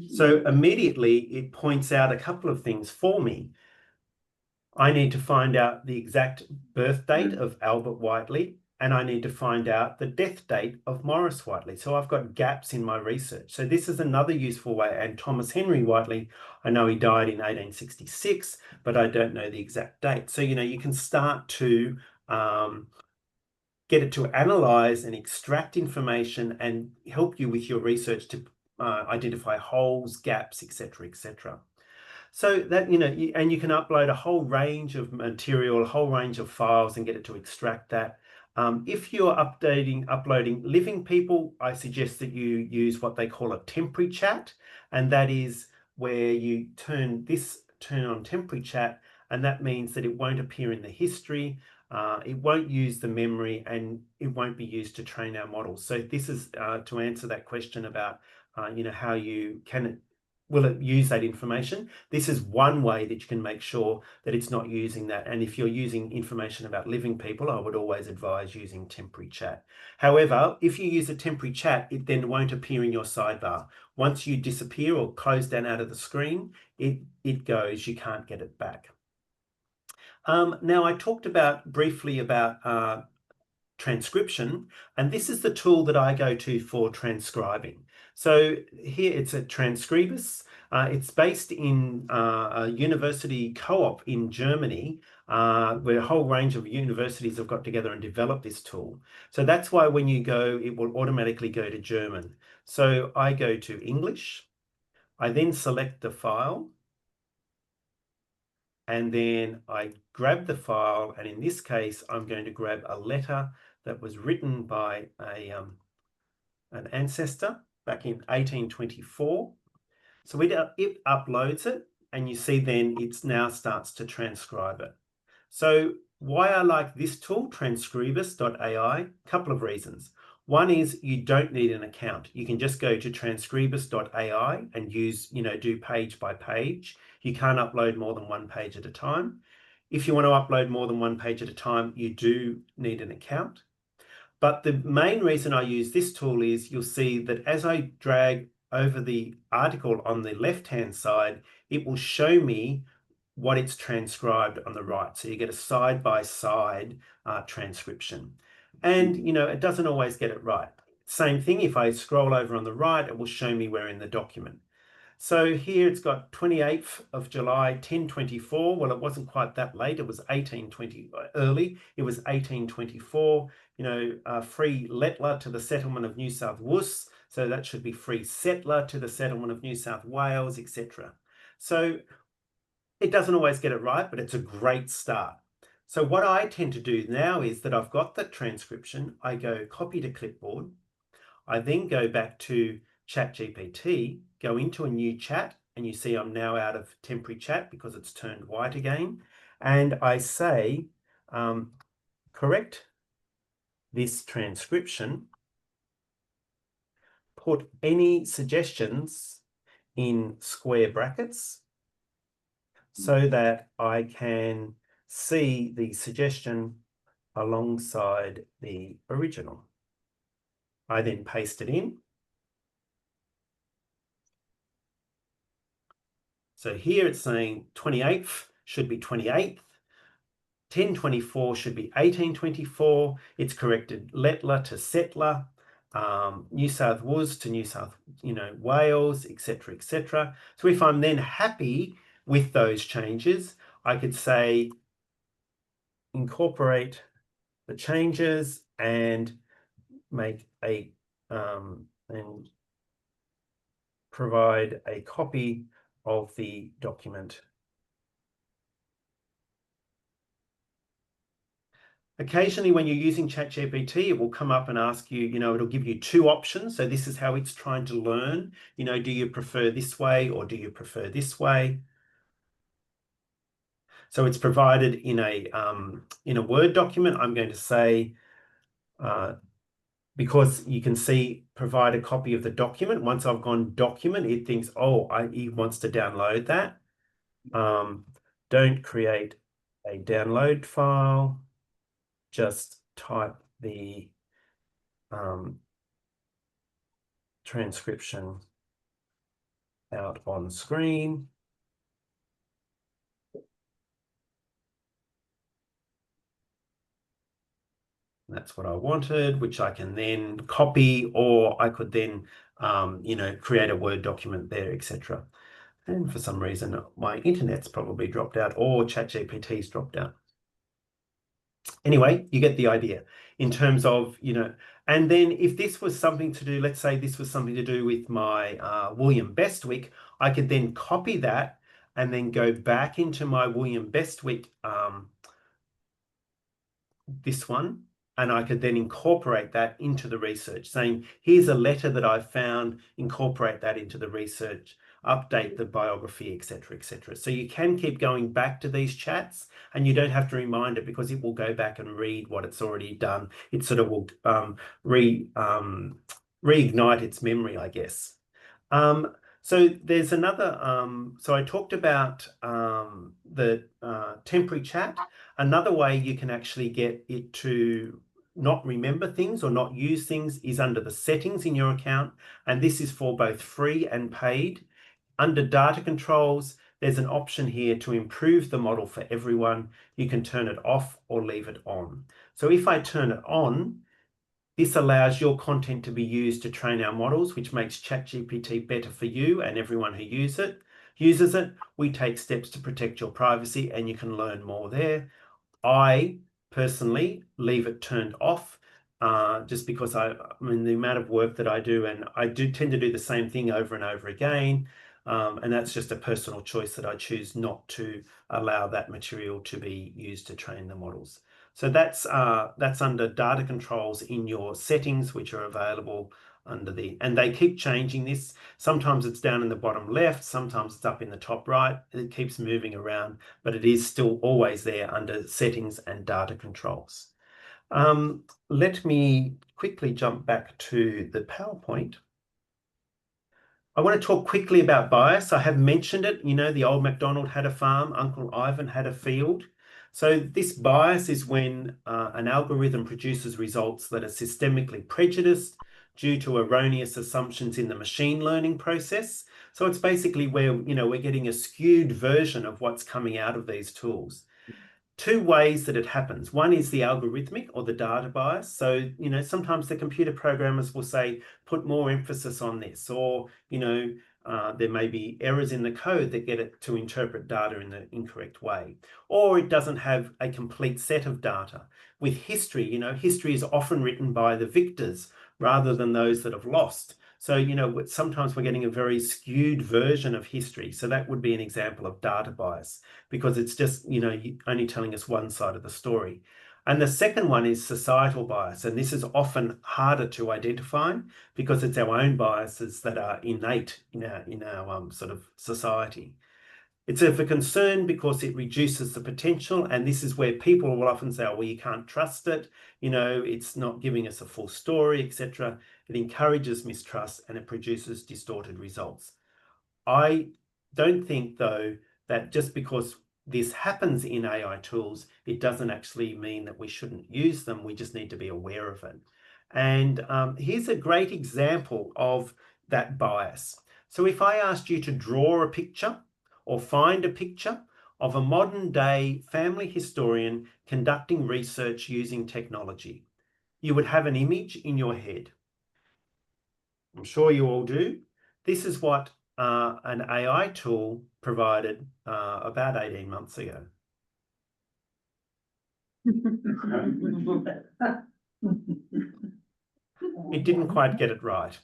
So immediately it points out a couple of things for me. I need to find out the exact birth date of Albert Whiteley, and I need to find out the death date of Morris Whiteley. So I've got gaps in my research. So this is another useful way. And Thomas Henry Whiteley, I know he died in 1866, but I don't know the exact date. So, you know, you can start to get it to analyze and extract information and help you with your research to identify holes, gaps, etc., etc. So that, you know, and you can upload a whole range of material, a whole range of files and get it to extract that. If you're uploading living people, I suggest that you use what they call a temporary chat, and that is where you turn on temporary chat, and that means that it won't appear in the history, it won't use the memory, and it won't be used to train our models. So this is to answer that question about, you know, how you will it use that information? This is one way that you can make sure that it's not using that. And if you're using information about living people, I would always advise using temporary chat. However, if you use a temporary chat, it then won't appear in your sidebar. Once you disappear or close down out of the screen, it goes, you can't get it back. Now I talked briefly about transcription, and this is the tool that I go to for transcribing. So here it's at Transcribus. It's based in a university co-op in Germany, where a whole range of universities have got together and developed this tool. So that's why when you go, it will automatically go to German. So I go to English. I then select the file, and then I grab the file, and in this case, I'm going to grab a letter that was written by an ancestor back in 1824. So it uploads it, and you see then it now starts to transcribe it. So why I like this tool, Transcribus.ai, a couple of reasons. One is you don't need an account. You can just go to Transcribus.ai and use, you know, do page by page. You can't upload more than one page at a time. If you want to upload more than one page at a time, you do need an account. But the main reason I use this tool is you'll see that as I drag over the article on the left-hand side, it will show me what it's transcribed on the right. So you get a side-by-side transcription. And, you know, it doesn't always get it right. Same thing, if I scroll over on the right, it will show me where in the document. So here it's got 28th of July, 1024. Well, it wasn't quite that late. It was 1820 early. It was 1824, you know, free Lettler to the settlement of New South Wales. So that should be free settler to the settlement of New South Wales, etc. So it doesn't always get it right, but it's a great start. So what I tend to do now is that I've got that transcription. I go copy to clipboard. I then go back to ChatGPT, go into a new chat, and you see I'm now out of temporary chat because it's turned white again. And I say, correct this transcription, put any suggestions in square brackets so that I can see the suggestion alongside the original. I then paste it in. So here it's saying 28th should be 28th. 1024 should be 1824. It's corrected Lettler to settler, New South Wales to New South, Wales, etc., etc. So if I'm then happy with those changes, I could say incorporate the changes and make a and provide a copy of the document. Occasionally when you're using ChatGPT, it will come up and ask you, it'll give you two options. So this is how it's trying to learn, do you prefer this way or do you prefer this way? So it's provided in a Word document. I'm going to say, because you can see, provide a copy of the document. Once I've gone document, it thinks, oh, he wants to download that. Don't create a download file. Just type the transcription out on screen. That's what I wanted, which I can then copy, or I could then, create a Word document there, etc. And for some reason, my internet's probably dropped out, or ChatGPT's dropped out. Anyway, you get the idea in terms of, and then if this was something to do, let's say this was something to do with my William Bestwick, I could then copy that and then go back into my William Bestwick, this one, and I could then incorporate that into the research, saying, here's a letter that I found, incorporate that into the research, update the biography, etc., etc. So you can keep going back to these chats and you don't have to remind it because it will go back and read what it's already done. It sort of will reignite its memory, I guess. So there's another, so I talked about the temporary chat. Another way you can actually get it to not remember things or not use things is under the settings in your account. And this is for both free and paid. Under data controls, there's an option here to improve the model for everyone. You can turn it off or leave it on. So if I turn it on, this allows your content to be used to train our models, which makes ChatGPT better for you and everyone who uses it. We take steps to protect your privacy and you can learn more there. I personally leave it turned off just because the amount of work that I do, and I do tend to do the same thing over and over again. And that's just a personal choice that I choose not to allow that material to be used to train the models. So that's under data controls in your settings, which are available under and they keep changing this. Sometimes it's down in the bottom left, sometimes it's up in the top right. It keeps moving around, but it is still always there under settings and data controls. Let me quickly jump back to the PowerPoint. I want to talk quickly about bias. I have mentioned it, the old MacDonald had a farm, Uncle Ivan had a field. So this bias is when an algorithm produces results that are systemically prejudiced due to erroneous assumptions in the machine learning process. So it's basically where, we're getting a skewed version of what's coming out of these tools. Two ways that it happens. One is the algorithmic or the data bias. So, sometimes the computer programmers will say, put more emphasis on this, or, there may be errors in the code that get it to interpret data in the incorrect way, or it doesn't have a complete set of data. With history, history is often written by the victors rather than those that have lost. So, sometimes we're getting a very skewed version of history. So that would be an example of data bias, because it's just, only telling us one side of the story. And the second one is societal bias. And this is often harder to identify because it's our own biases that are innate in our sort of society. It's of a concern because it reduces the potential, and this is where people will often say, oh, well, you can't trust it, it's not giving us a full story, etc. It encourages mistrust and it produces distorted results. I don't think, though, that just because this happens in AI tools, it doesn't actually mean that we shouldn't use them. We just need to be aware of it. And here's a great example of that bias. So if I asked you to draw a picture or find a picture of a modern day family historian conducting research using technology, you would have an image in your head. I'm sure you all do. This is what an AI tool provided about 18 months ago. It didn't quite get it right.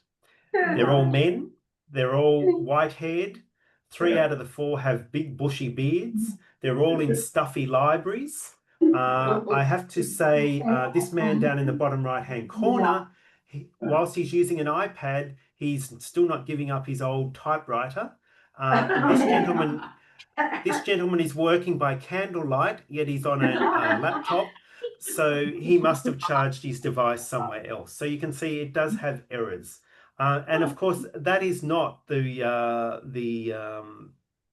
They're all men. They're all white-haired. 3 out of the 4 have big bushy beards. They're all in stuffy libraries. I have to say, this man down in the bottom right-hand corner, whilst he's using an iPad, he's still not giving up his old typewriter. This gentleman is working by candlelight, yet he's on a laptop. So he must have charged his device somewhere else. So you can see it does have errors. And of course, that is not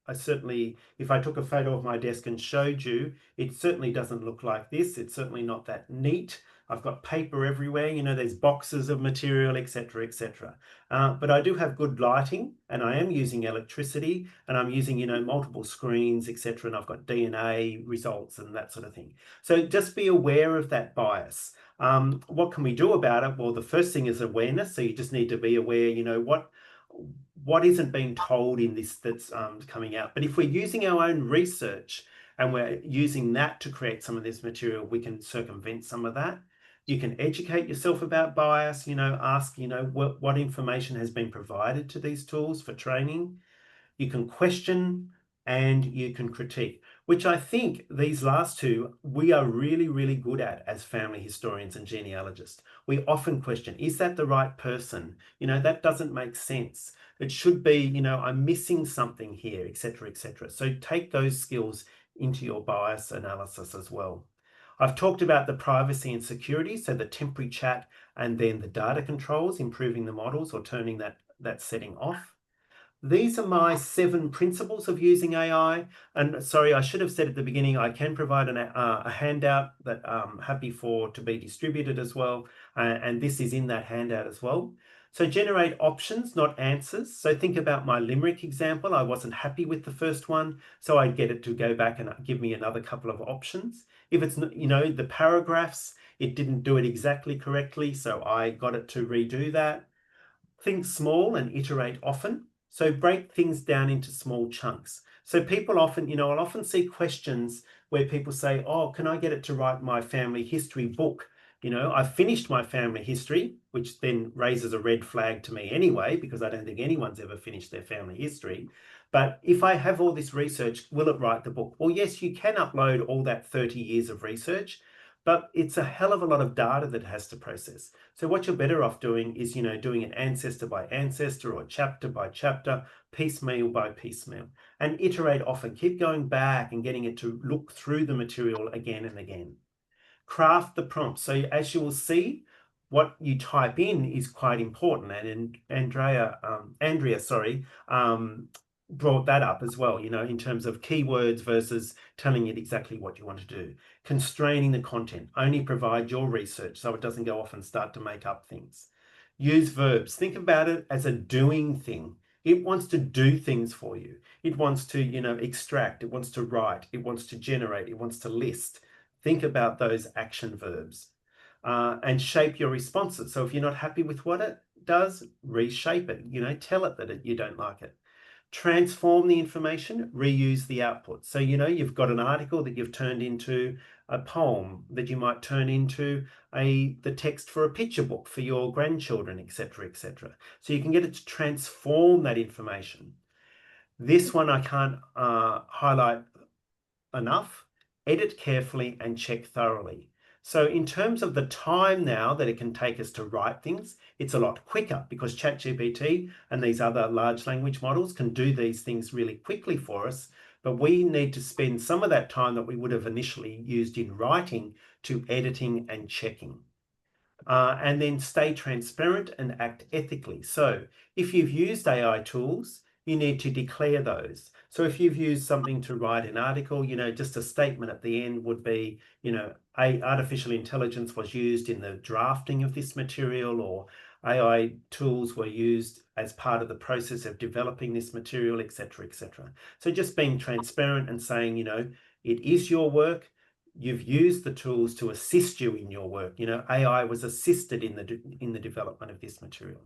I certainly, if I took a photo of my desk and showed you, it certainly doesn't look like this. It's certainly not that neat. I've got paper everywhere, there's boxes of material, etc., etc. But I do have good lighting, and I am using electricity, and I'm using, multiple screens, etc. And I've got DNA results and that sort of thing. So just be aware of that bias. What can we do about it? Well, the first thing is awareness. So you just need to be aware, what isn't being told in this that's coming out. But if we're using our own research and we're using that to create some of this material, we can circumvent some of that. You can educate yourself about bias, ask, what information has been provided to these tools for training. You can question and you can critique, which I think these last two, we are really, really good at as family historians and genealogists. We often question, is that the right person? That doesn't make sense. It should be, I'm missing something here, etc., etc. So take those skills into your bias analysis as well. I've talked about the privacy and security, so the temporary chat and then the data controls, improving the models or turning that setting off. These are my 7 principles of using AI. And sorry, I should have said at the beginning, I can provide a handout that I'm happy to be distributed as well. And this is in that handout as well. So generate options, not answers. So think about my limerick example. I wasn't happy with the first one, so I'd get it to go back and give me another couple of options. If it's, the paragraphs, it didn't do it exactly correctly, so I got it to redo that. Think small and iterate often. So break things down into small chunks. So people often, I'll often see questions where people say, oh, can I get it to write my family history book? I've finished my family history, which then raises a red flag to me anyway, because I don't think anyone's ever finished their family history. But if I have all this research, will it write the book? Well, yes, you can upload all that 30 years of research, but it's a hell of a lot of data that has to process. So what you're better off doing is, doing it ancestor by ancestor or chapter by chapter, piecemeal by piecemeal, and iterate often. Keep going back and getting it to look through the material again and again. Craft the prompt. So as you will see, what you type in is quite important. And Andrea, brought that up as well, in terms of keywords versus telling it exactly what you want to do. Constraining the content, only provide your research so it doesn't go off and start to make up things. Use verbs. Think about it as a doing thing. It wants to do things for you. It wants to, extract, it wants to write, it wants to generate, it wants to list. Think about those action verbs. And shape your responses. So if you're not happy with what it does, reshape it, tell it that you don't like it. Transform the information, reuse the output. So, you've got an article that you've turned into a poem that you might turn into the text for a picture book for your grandchildren, etc., etc. So you can get it to transform that information. This one I can't highlight enough. Edit carefully and check thoroughly. So in terms of the time now that it can take us to write things, it's a lot quicker because ChatGPT and these other large language models can do these things really quickly for us. But we need to spend some of that time that we would have initially used in writing to editing and checking. And then stay transparent and act ethically. So if you've used AI tools, you need to declare those. So if you've used something to write an article, just a statement at the end would be, artificial intelligence was used in the drafting of this material, or AI tools were used as part of the process of developing this material, etc., etc. So just being transparent and saying, it is your work. You've used the tools to assist you in your work. AI was assisted in the development of this material.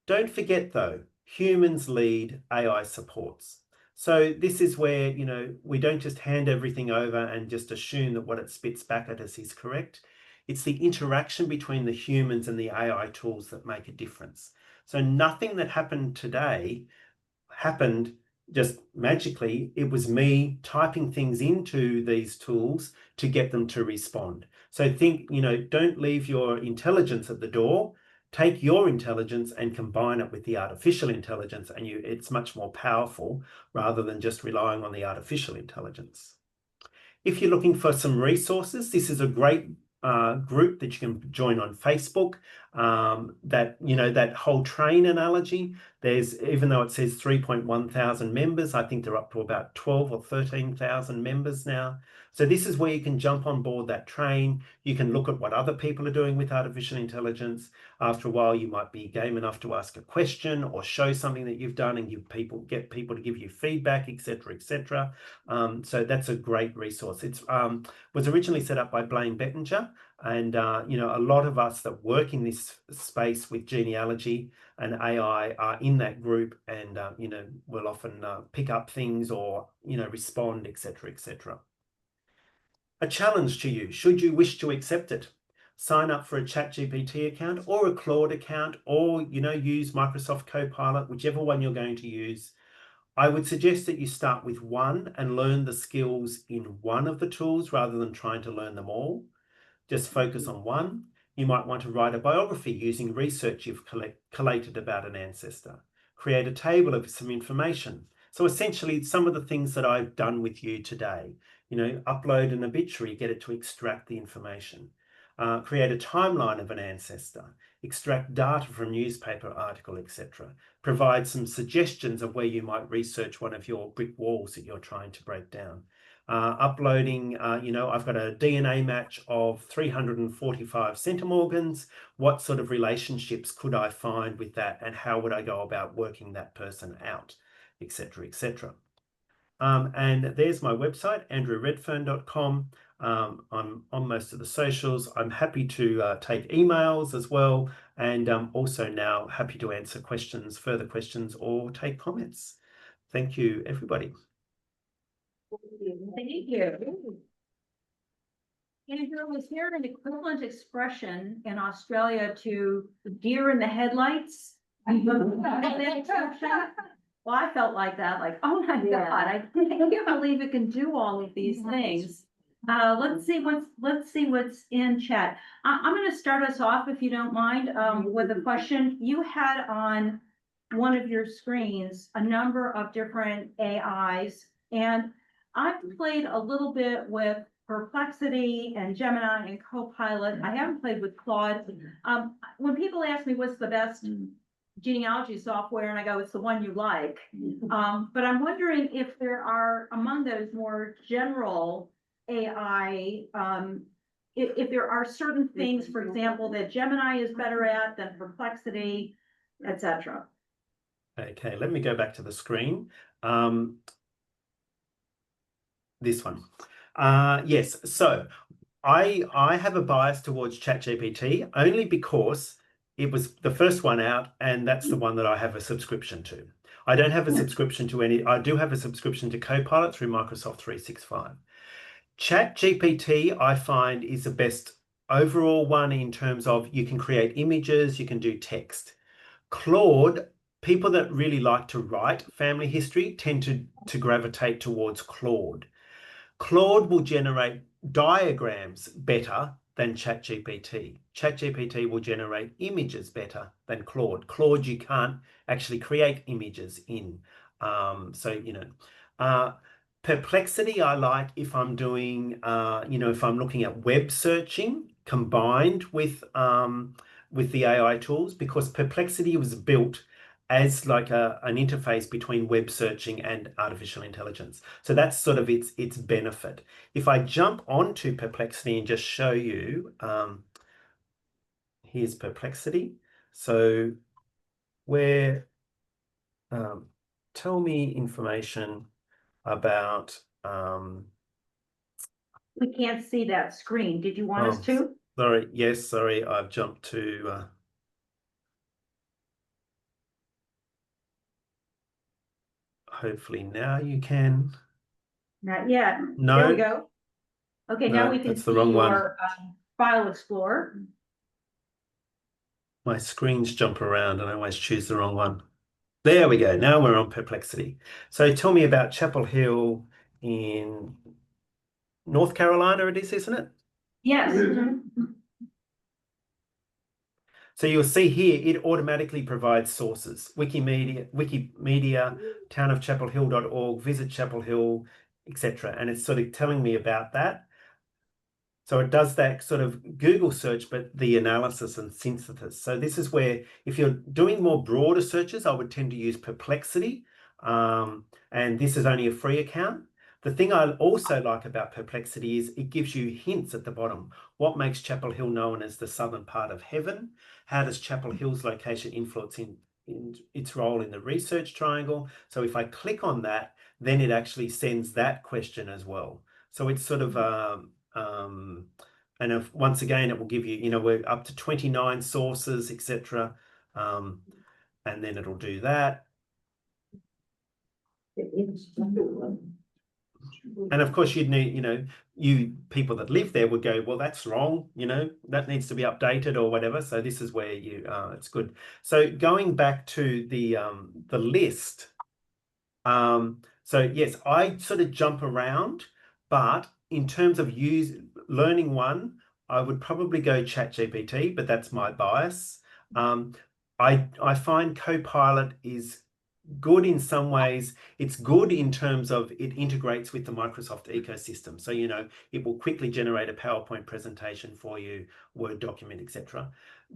Don't forget though, humans lead, AI supports. So this is where, we don't just hand everything over and just assume that what it spits back at us is correct. It's the interaction between the humans and the AI tools that make a difference. So nothing that happened today happened just magically. It was me typing things into these tools to get them to respond. So think, don't leave your intelligence at the door. Take your intelligence and combine it with the artificial intelligence, and it's much more powerful rather than just relying on the artificial intelligence. If you're looking for some resources, this is a great group that you can join on Facebook. That whole train analogy, there's, even though it says 3.1 thousand members, I think they're up to about 12 or 13,000 members now. So this is where you can jump on board that train. You can look at what other people are doing with artificial intelligence. After a while, you might be game enough to ask a question or show something that you've done and get people to give you feedback, etc., etc. So that's a great resource. It was originally set up by Blaine Bettinger, and a lot of us that work in this space with genealogy and AI are in that group, and we'll often pick up things or respond, etc., etc. A challenge to you, should you wish to accept it. Sign up for a ChatGPT account or a Claude account, or use Microsoft Copilot, whichever one you're going to use. I would suggest that you start with one and learn the skills in one of the tools rather than trying to learn them all. Just focus on one. You might want to write a biography using research you've collated about an ancestor. Create a table of some information. So essentially, some of the things that I've done with you today, upload an obituary, get it to extract the information. Create a timeline of an ancestor, extract data from newspaper article, etc. Provide some suggestions of where you might research one of your brick walls that you're trying to break down. Uploading, I've got a DNA match of 345 centimorgans. What sort of relationships could I find with that, and how would I go about working that person out, etc., etc. And there's my website, andrewredfern.com. I'm on most of the socials. I'm happy to take emails as well, and also now happy to answer questions, further questions, or take comments. Thank you, everybody. Thank you. Andrew, was there an equivalent expression in Australia to deer in the headlights? Well, I felt like that, like, oh my God, I can't believe it can do all of these things. Let's see what's in chat. I'm going to start us off, if you don't mind, with a question. You had on one of your screens a number of different AIs, and I've played a little bit with Perplexity and Gemini and Copilot. I haven't played with Claude. When people ask me what's the best genealogy software and I go, it's the one you like. But I'm wondering if there are among those more general AI, if there are certain things, for example, that Gemini is better at than Perplexity, etc. Okay, let me go back to the screen. This one. Yes, so I have a bias towards ChatGPT only because it was the first one out, and that's the one that I have a subscription to. I don't have a subscription to any. I do have a subscription to Copilot through Microsoft 365. ChatGPT, I find, is the best overall one in terms of you can create images, you can do text. Claude, people that really like to write family history tend to gravitate towards Claude. Claude will generate diagrams better than ChatGPT. ChatGPT will generate images better than Claude. Claude, you can't actually create images in. Perplexity, I like if I'm doing, if I'm looking at web searching combined with the AI tools, because Perplexity was built as like an interface between web searching and artificial intelligence. So that's sort of its benefit. If I jump onto Perplexity and just show you, here's Perplexity. So where, tell me information about, We can't see that screen. Did you want us to? sorry, yes, sorry, I've jumped to, hopefully now you can. Not yet. No. There we go. Okay, now No, we can that's the see wrong one. your file explorer. My screens jump around and I always choose the wrong one. There we go. Now we're on Perplexity. So tell me about Chapel Hill in North Carolina, it is, isn't it? Yes. So you'll see here, it automatically provides sources. Wikimedia, townofchapelhill.org, visit Chapel Hill, etc. And it's sort of telling me about that. So it does that sort of Google search, but the analysis and synthesis. So this is where, if you're doing more broader searches, I would tend to use Perplexity. And this is only a free account. The thing I also like about Perplexity is it gives you hints at the bottom. What makes Chapel Hill known as the southern part of heaven? How does Chapel Hill's location influence in its role in the research triangle? So if I click on that, then it actually sends that question as well. So it's sort of, and if, once again, it will give you, we're up to 29 sources, etc. And then it'll do that. And of course, you'd need, you people that live there would go, well, that's wrong, that needs to be updated or whatever. So this is where it's good. So going back to the list. So yes, I sort of jump around, but in terms of learning one, I would probably go ChatGPT, but that's my bias. I find Copilot is good in some ways. It's good in terms of it integrates with the Microsoft ecosystem. So, it will quickly generate a PowerPoint presentation for you, Word document, etc.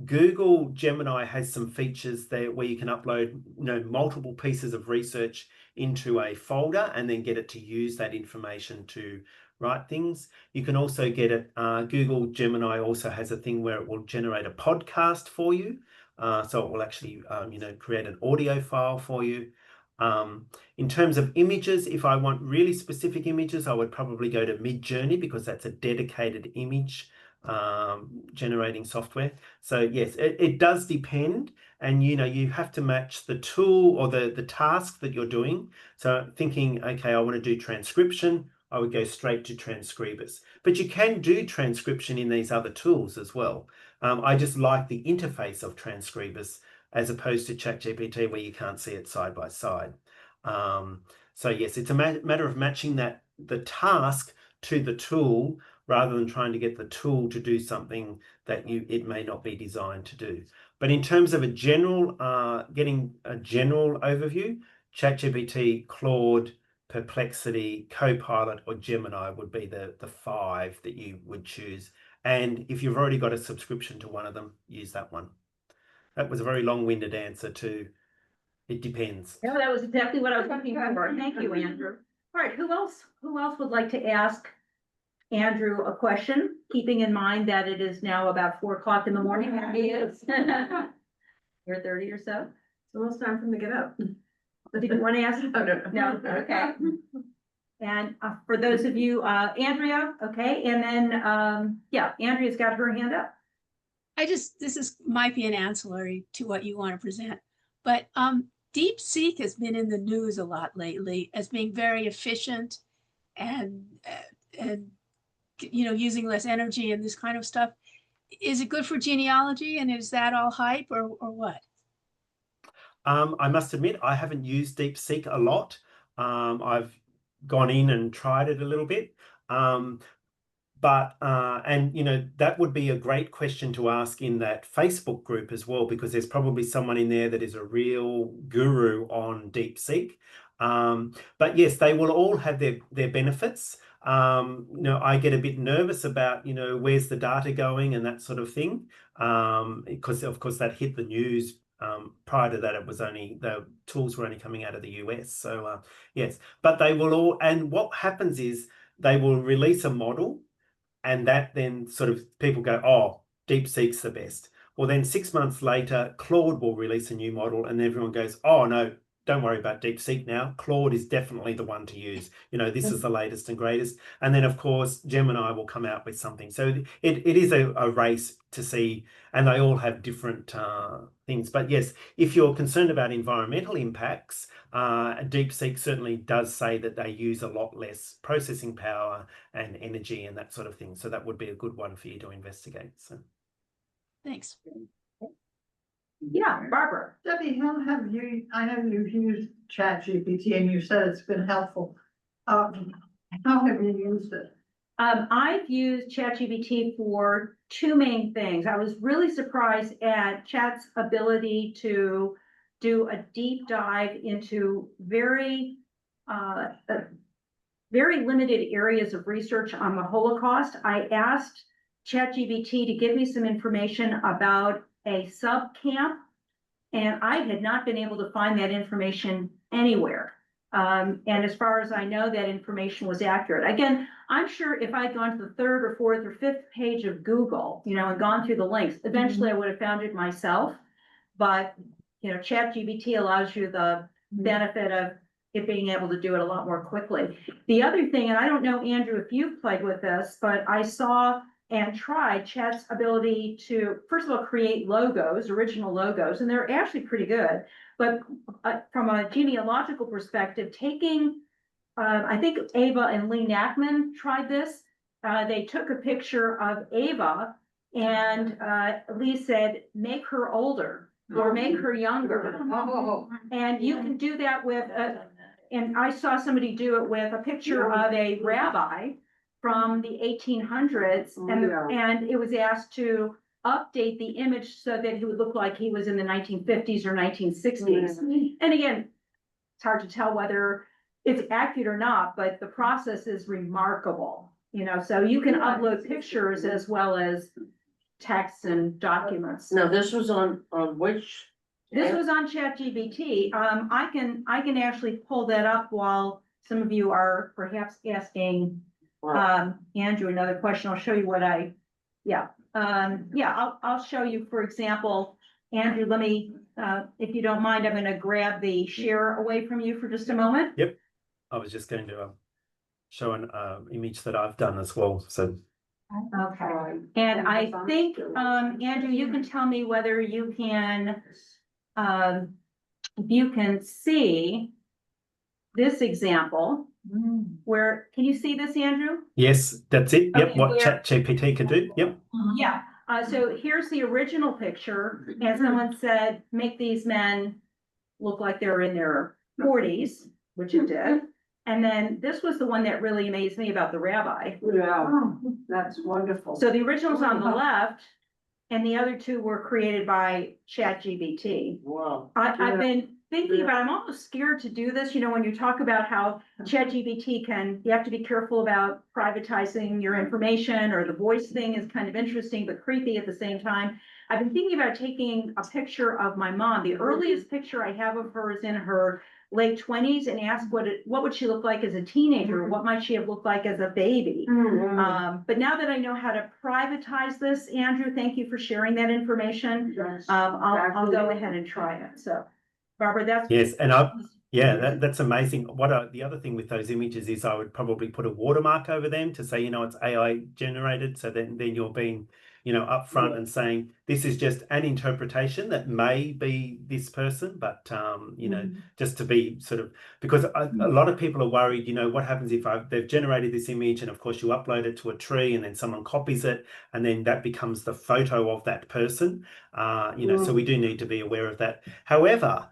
Google Gemini has some features there where you can upload, multiple pieces of research into a folder and then get it to use that information to write things. You can also get it, Google Gemini also has a thing where it will generate a podcast for you. So it will actually, create an audio file for you. In terms of images, if I want really specific images, I would probably go to Midjourney because that's a dedicated image generating software. So yes, it does depend. And, you have to match the tool or the task that you're doing. So thinking, okay, I want to do transcription, I would go straight to Transcribers. But you can do transcription in these other tools as well. I just like the interface of Transcribers as opposed to ChatGPT where you can't see it side by side. So yes, it's a matter of matching the task to the tool rather than trying to get the tool to do something that it may not be designed to do. But in terms of getting a general overview, ChatGPT, Claude, Perplexity, Copilot, or Gemini would be the 5 that you would choose. And if you've already got a subscription to one of them, use that one. that was a very long-winded answer to, it depends. No, that was exactly what I was looking for. Thank you, Andrew. All right, who else would like to ask Andrew a question, keeping in mind that it is now about 4 o'clock in the morning? He is. 4:30 or so. It's almost time for him to get up. Did you want to ask? Oh, no. No, okay. And for those of you, Andrea, okay, and then, yeah, Andrea's got her hand up. Might be an ancillary to what you want to present, but DeepSeek has been in the news a lot lately as being very efficient and using less energy and this kind of stuff. Is it good for genealogy, and is that all hype or what? I must admit, I haven't used DeepSeek a lot. I've gone in and tried it a little bit. But that would be a great question to ask in that Facebook group as well, because there's probably someone in there that is a real guru on DeepSeek. But yes, they will all have their benefits. I get a bit nervous about, where's the data going and that sort of thing. Because of course that hit the news. Prior to that, the tools were only coming out of the US. So yes, but they will all, and what happens is they will release a model, and that then sort of people go, oh, DeepSeek's the best. Well, then 6 months later, Claude will release a new model, and everyone goes, oh no, don't worry about DeepSeek now. Claude is definitely the one to use. This is the latest and greatest. And then, of course, Gemini will come out with something. So it is a race to see, and they all have different things. But yes, if you're concerned about environmental impacts, DeepSeek certainly does say that they use a lot less processing power and energy and that sort of thing. So that would be a good one for you to investigate. So, Thanks. Yeah, Barbara. Debbie, I know you've used ChatGPT and you said it's been helpful. How have you used it? I've used ChatGPT for 2 main things. I was really surprised at Chat's ability to do a deep dive into very limited areas of research on the Holocaust. I asked ChatGPT to give me some information about a sub-camp, and I had not been able to find that information anywhere. And as far as I know, that information was accurate. Again, I'm sure if I'd gone to the 3rd or 4th or 5th page of Google, and gone through the links, eventually I would have found it myself. But, ChatGPT allows you the benefit of it being able to do it a lot more quickly. The other thing, and I don't know, Andrew, if you've played with this, but I saw and tried Chat's ability to, first of all, create logos, original logos, and they're actually pretty good. But from a genealogical perspective, taking, I think Ava and Lee Nachman tried this. They took a picture of Ava, and Lee said, make her older or make her younger. And you can do that with, and I saw somebody do it with a picture of a rabbi from the 1800s, and it was asked to update the image so that he would look like he was in the 1950s or 1960s. And again, it's hard to tell whether it's accurate or not, but the process is remarkable. So you can upload pictures as well as texts and documents. Now, this was on which? This was on ChatGPT. I can actually pull that up while some of you are perhaps asking Andrew another question. I'll show you what I'll show you, for example, Andrew, let me, if you don't mind, I'm going to grab the share away from you for just a moment. Yep. I was just going to show an image that I've done as well. So. Okay. And I think, Andrew, you can tell me whether you can, see this example. Where, can you see this, Andrew? Yes, that's it. Yep, Okay, what ChatGPT can do. Yep. Yeah. So here's the original picture, and someone said, make these men look like they're in their 40s, which it did. And then this was the one that really amazed me about the rabbi. Yeah, that's wonderful. So the original's on the left, and the other 2 were created by ChatGPT. Wow. I've been thinking about, I'm almost scared to do this, when you talk about how ChatGPT you have to be careful about privatizing your information, or the voice thing is kind of interesting but creepy at the same time. I've been thinking about taking a picture of my mom. The earliest picture I have of her is in her late 20s, and ask what would she look like as a teenager? What might she have looked like as a baby? But now that I know how to privatize this, Andrew, thank you for sharing that information. I'll go ahead and try it. So, Barbara, that's Yes, and that's amazing. The other thing with those images is I would probably put a watermark over them to say, it's AI generated. So then you're being, upfront and saying this is just an interpretation that may be this person, but just to be sort of, because a lot of people are worried, what happens if they've generated this image, and of course you upload it to a tree and then someone copies it and then that becomes the photo of that person. So we do need to be aware of that. However,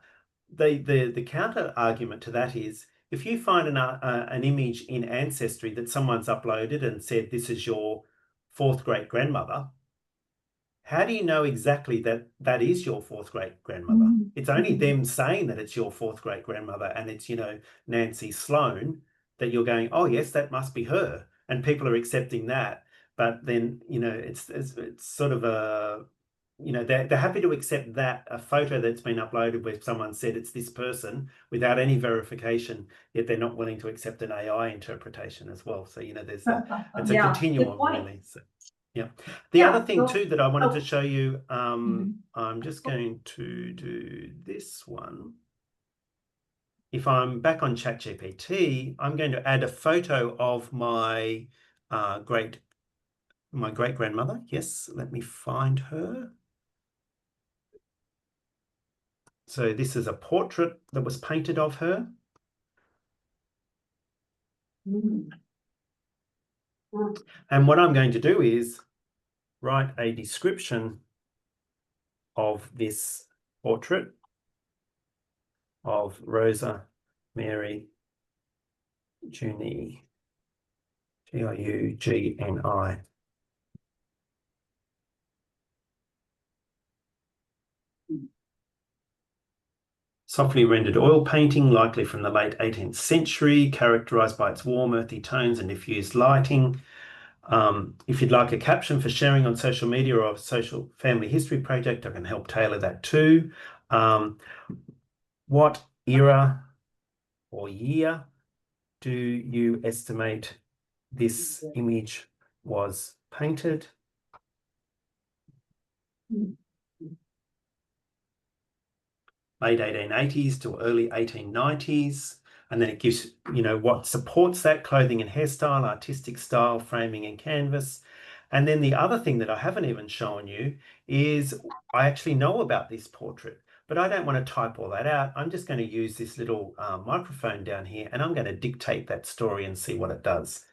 the counter argument to that is, if you find an image in Ancestry that someone's uploaded and said this is your fourth great grandmother, how do you know exactly that that is your fourth great grandmother? It's only them saying that it's your fourth great grandmother and it's Nancy Sloan, that you're going, oh yes, that must be her, and people are accepting that. But then it's sort of a they're happy to accept that a photo that's been uploaded where someone said it's this person without any verification, yet they're not willing to accept an AI interpretation as well. So it's a Yeah, continuum, good point. really. So, yeah. The other thing too that I wanted to show you, Mhm. I'm just going to do this one. If I'm back on ChatGPT, I'm going to add a photo of my great grandmother. Yes, let me find her. So this is a portrait that was painted of her. And what I'm going to do is write a description of this portrait of Rosa Mary Giugni, Giugni. Softly rendered oil painting, likely from the late 18th century, characterized by its warm, earthy tones and diffused lighting. If you'd like a caption for sharing on social media or a social family history project, I can help tailor that too. What era or year do you estimate this image was painted? Late 1880s to early 1890s. And then it gives, what supports that: clothing and hairstyle, artistic style, framing and canvas. And then the other thing that I haven't even shown you is I actually know about this portrait, but I don't want to type all that out. I'm just going to use this little microphone down here, and I'm going to dictate that story and see what it does.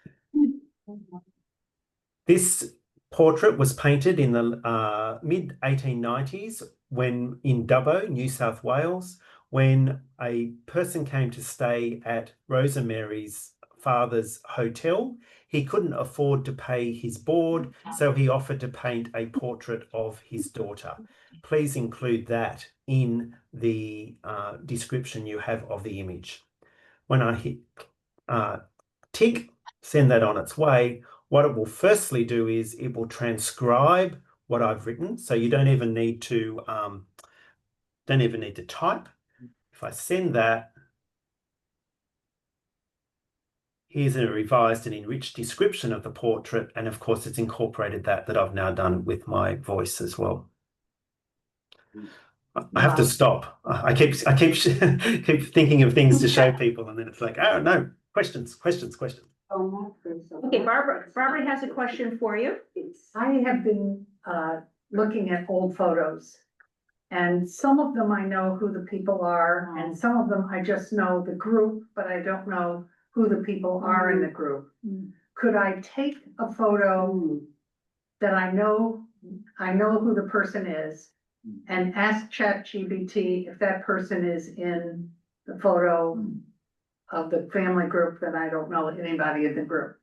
This portrait was painted in the mid-1890s when in Dubbo, New South Wales, when a person came to stay at Rosa Mary's father's hotel. He couldn't afford to pay his board, so he offered to paint a portrait of his daughter. Please include that in the description you have of the image. When I hit tick, send that on its way, what it will firstly do is it will transcribe what I've written. So you don't even need to type. If I send that, here's a revised and enriched description of the portrait. And of course, it's incorporated that I've now done with my voice as well. I have to stop. I keep keep thinking of things to show people, and then it's like, oh no, questions. Okay, Barbara has a question for you. I have been looking at old photos, and some of them I know who the people are, and some of them I just know the group, but I don't know who the people are in the group. Could I take a photo that I know who the person is, and ask ChatGPT if that person is in the photo of the family group that I don't know anybody in the group?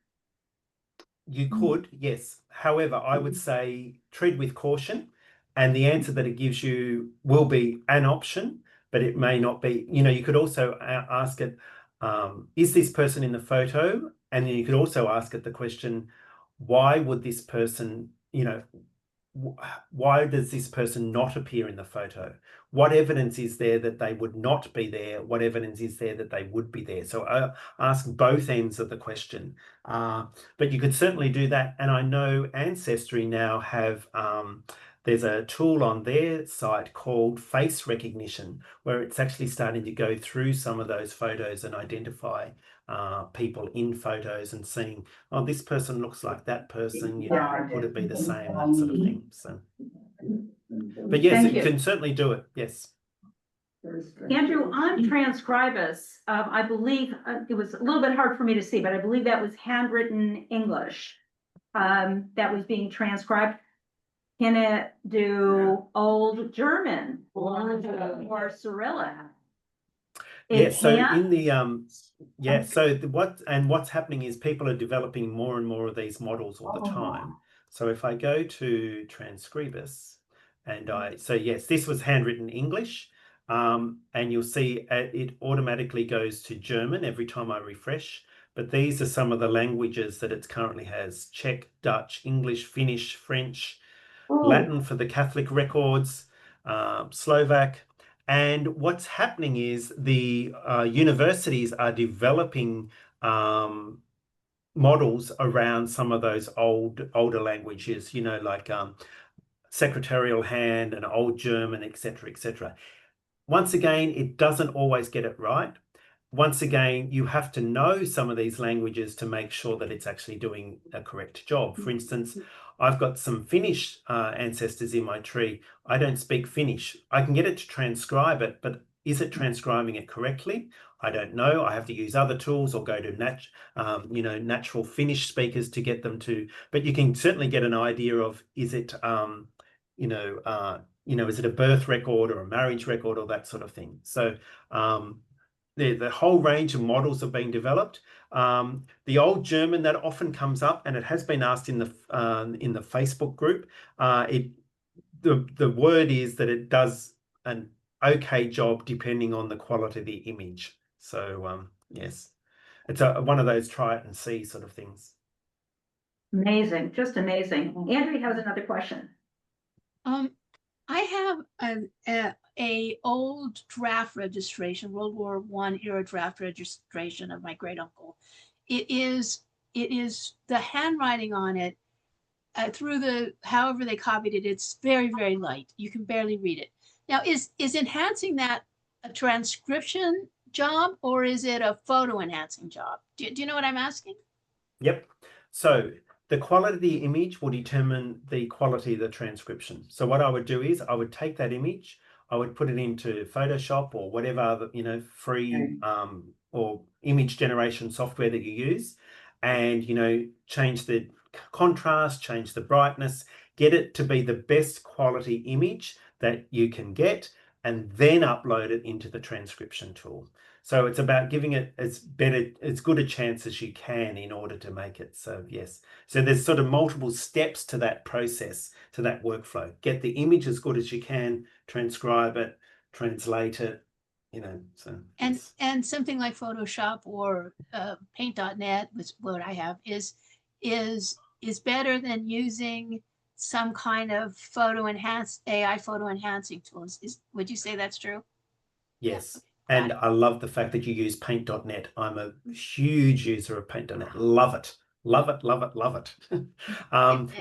You could, yes. However, I would say tread with caution, and the answer that it gives you will be an option, but it may not be. You know, you could also ask it, is this person in the photo? And then you could also ask it the question, why would this person, you know, why does this person not appear in the photo? What evidence is there that they would not be there? What evidence is there that they would be there? So ask both ends of the question. But you could certainly do that. And I know Ancestry now have, there's a tool on their site called face recognition, where it's actually starting to go through some of those photos and identify people in photos and seeing, oh, this person looks like that person, you know, could it be the same, that sort of thing. So, but yes, Thank it you. can certainly do it. Yes. Andrew, on Transcribus, I believe, it was a little bit hard for me to see, but I believe that was handwritten English that was being transcribed. Can it do Old German or Cyrillic? Yes, so can? in the so what's happening is people are developing more and more of these models all the time. So if I go to Transcribus and yes, this was handwritten English, and you'll see it automatically goes to German every time I refresh. But these are some of the languages that it currently has: Czech, Dutch, English, Finnish, French, Latin for the Catholic records, Slovak. And what's happening is the universities are developing models around some of those older languages, you know, like secretarial hand and Old German, etc., etc. Once again, it doesn't always get it right. Once again, you have to know some of these languages to make sure that it's actually doing a correct job. For instance, I've got some Finnish ancestors in my tree. I don't speak Finnish. I can get it to transcribe it, but is it transcribing it correctly? I don't know. I have to use other tools or go to natural Finnish speakers to get them to. But you can certainly get an idea of, is it is it a birth record or a marriage record or that sort of thing. So the whole range of models have been developed. The Old German, that often comes up, and it has been asked in the Facebook group. The word is that it does an okay job depending on the quality of the image. So yes, it's one of those try it and see sort of things. Amazing, just amazing. Andrew has another question. I have a old draft registration, World War I era draft registration of my great uncle. It is the handwriting on it through however they copied it. It's very, very light. You can barely read it. Now, is enhancing that a transcription job or is it a photo enhancing job? Do you know what I'm asking? Yep. So the quality of the image will determine the quality of the transcription. So what I would do is I would take that image, I would put it into Photoshop or whatever other, free or image generation software that you use, and change the contrast, change the brightness, get it to be the best quality image that you can get, and then upload it into the transcription tool. So it's about giving it as good a chance as you can in order to make it. So yes, so there's sort of multiple steps to that process, to that workflow. Get the image as good as you can, transcribe it, translate it, so. And yes. and something like Photoshop or paint.net, which what I have, is better than using some kind of AI photo enhancing tools. Would you say that's true? Yes. And I love the fact that you use paint.net. I'm a huge user of paint.net. Love it. Love it, love it, love it.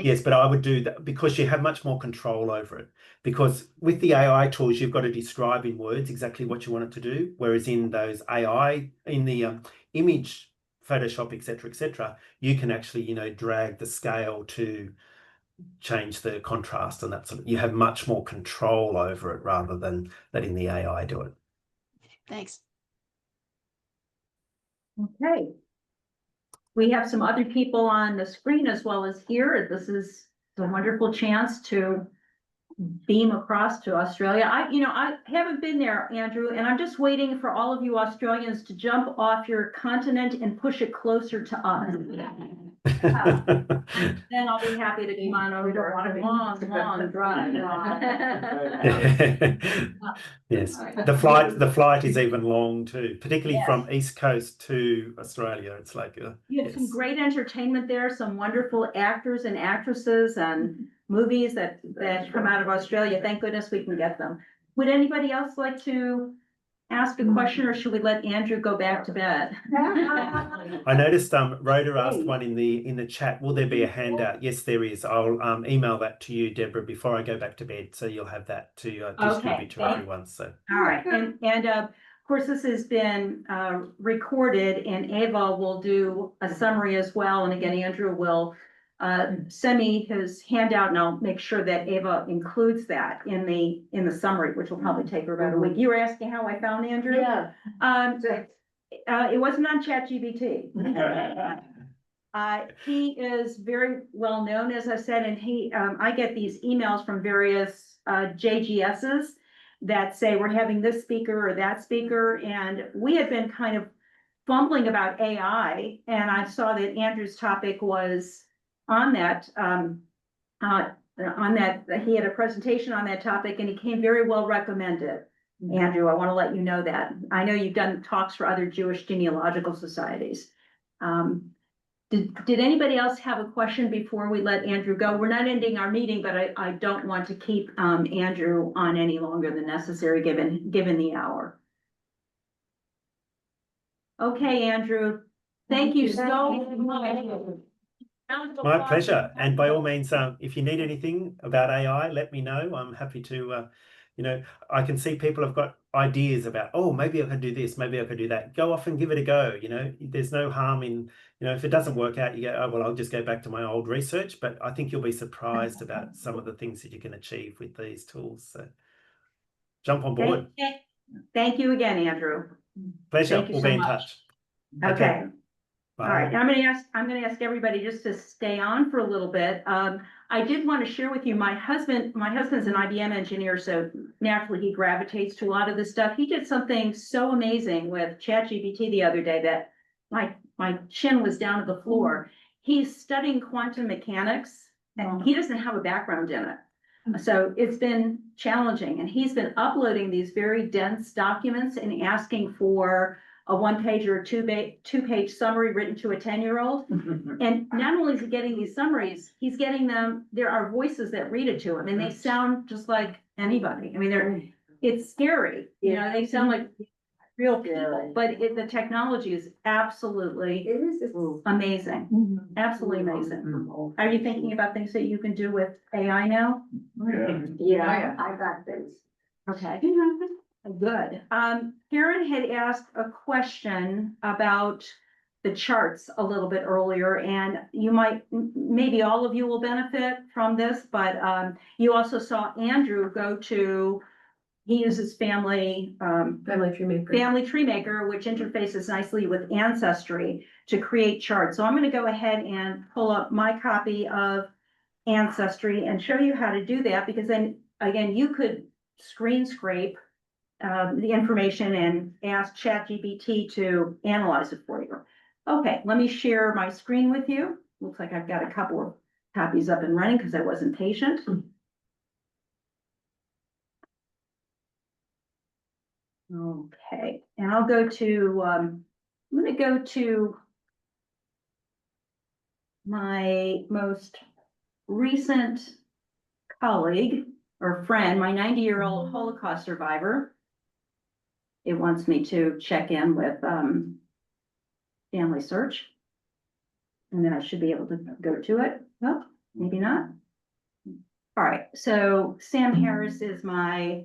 Yes, but I would do that because you have much more control over it. Because with the AI tools, you've got to describe in words exactly what you want it to do. Whereas in those AI, in the image, Photoshop, etc., you can actually, drag the scale to change the contrast and that sort of, you have much more control over it rather than letting the AI do it. Thanks. Okay. We have some other people on the screen as well as here. This is a wonderful chance to beam across to Australia. I haven't been there, Andrew, and I'm just waiting for all of you Australians to jump off your continent and push it closer to us. Then I'll be happy to come on over on a long drive. Yes, the flight is even long too, particularly from East Coast to Australia. It's like You have some great entertainment there, some wonderful actors and actresses and movies that come out of Australia. Thank goodness we can get them. Would anybody else like to ask a question, or should we let Andrew go back to bed? I noticed Rhoda asked one in the chat. Will there be a handout? Yes, there is. I'll email that to you, Deborah, before I go back to bed, so you'll have that to distribute to everyone. So all right, and of course this has been recorded, and Ava will do a summary as well. And again, Andrew will send me his handout, and I'll make sure that Ava includes that in the summary, which will probably take her about a week. You were asking how I found Andrew? Yeah. It wasn't on ChatGPT. He is very well known, as I said, and I get these emails from various JGSs that say we're having this speaker or that speaker, and we had been kind of fumbling about AI, and I saw that Andrew's topic was on that, he had a presentation on that topic, and he came very well recommended. Andrew, I want to let you know that. I know you've done talks for other Jewish genealogical societies. Did anybody else have a question before we let Andrew go? We're not ending our meeting, but I don't want to keep Andrew on any longer than necessary, given the hour. Okay, Andrew, thank you so much. my pleasure. And by all means, if you need anything about AI, let me know. I'm happy to, I can see people have got ideas about, oh, maybe I could do this, maybe I could do that. Go off and give it a go. There's no harm in, if it doesn't work out, you go, oh, well, I'll just go back to my old research. But I think you'll be surprised about some of the things that you can achieve with these tools. So jump on board. Thank you again, Andrew. Pleasure. We'll be in touch. Okay. Bye. All right. I'm gonna ask everybody just to stay on for a little bit. I did want to share with you, my husband's an IBM engineer, so naturally he gravitates to a lot of this stuff. He did something so amazing with ChatGPT the other day that my chin was down to the floor. He's studying quantum mechanics, and he doesn't have a background in it. So it's been challenging, and he's been uploading these very dense documents and asking for a 1-page or a 2-page summary written to a 10-year-old. And not only is he getting these summaries, he's getting them, there are voices that read it to him, and they sound just like anybody. I mean, it's scary, they sound like real people, but the technology is absolutely amazing, absolutely amazing. Are you thinking about things that you can do with AI now? Yeah, I got things. Okay. Good. Karen had asked a question about the charts a little bit earlier, and maybe all of you will benefit from this, but you also saw Andrew he uses Family Tree Maker, which interfaces nicely with Ancestry to create charts. So I'm going to go ahead and pull up my copy of Ancestry and show you how to do that, because then again, you could screen scrape the information and ask ChatGPT to analyze it for you. Okay, let me share my screen with you. Looks like I've got a couple of copies up and running because I wasn't patient. Okay, and I'll go to, I'm going to go to my most recent colleague or friend, my 90-year-old Holocaust survivor. It wants me to check in with Family Search. And then I should be able to go to it. Well, maybe not. All right, so Sam Harris is my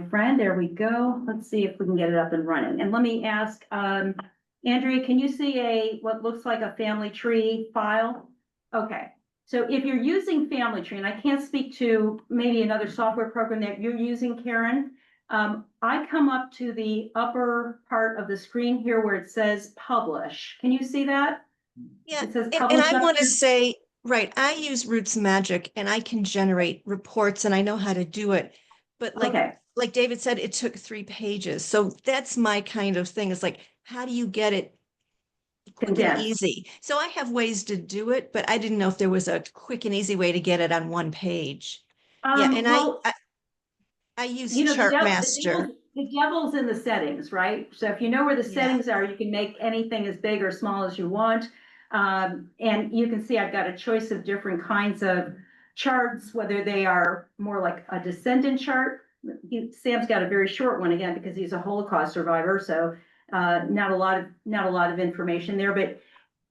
friend. There we go. Let's see if we can get it up and running. And let me ask, Andrea, can you see what looks like a family tree file? Okay. So if you're using Family Tree, and I can't speak to maybe another software program that you're using, Karen, I come up to the upper part of the screen here where it says publish. Can you see that? Yeah, It says and publish I up want to here. say Right, I use Roots Magic and I can generate reports and I know how to do it. But Okay. like David said, it took 3 pages. So that's my kind of thing. It's like, how do you get it quick and Condensed. easy? So I have ways to do it, but I didn't know if there was a quick and easy way to get it on one page. Yeah, and Well, I use you know, Chartmaster. the devil's in the settings, right? So if you know where the Yeah. settings are, you can make anything as big or small as you want. And you can see I've got a choice of different kinds of charts, whether they are more like a descendant chart. Sam's got a very short one again because he's a Holocaust survivor, so not a lot of information there, but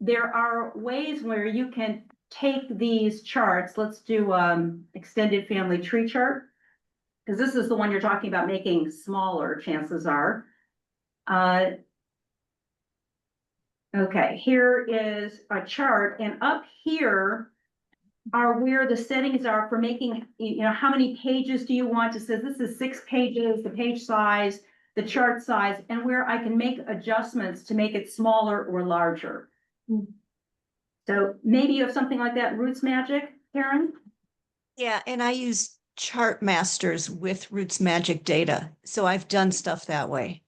there are ways where you can take these charts. Let's do extended family tree chart, because this is the one you're talking about making smaller, chances are. Okay, here is a chart, and up here are where the settings are for making, you know, how many pages do you want? It says this is 6 pages, the page size, the chart size, and where I can make adjustments to make it smaller or larger. So maybe you have something like that in Roots Magic, Karen? Yeah, and I use Chartmasters with Roots Magic data. So I've done stuff that way.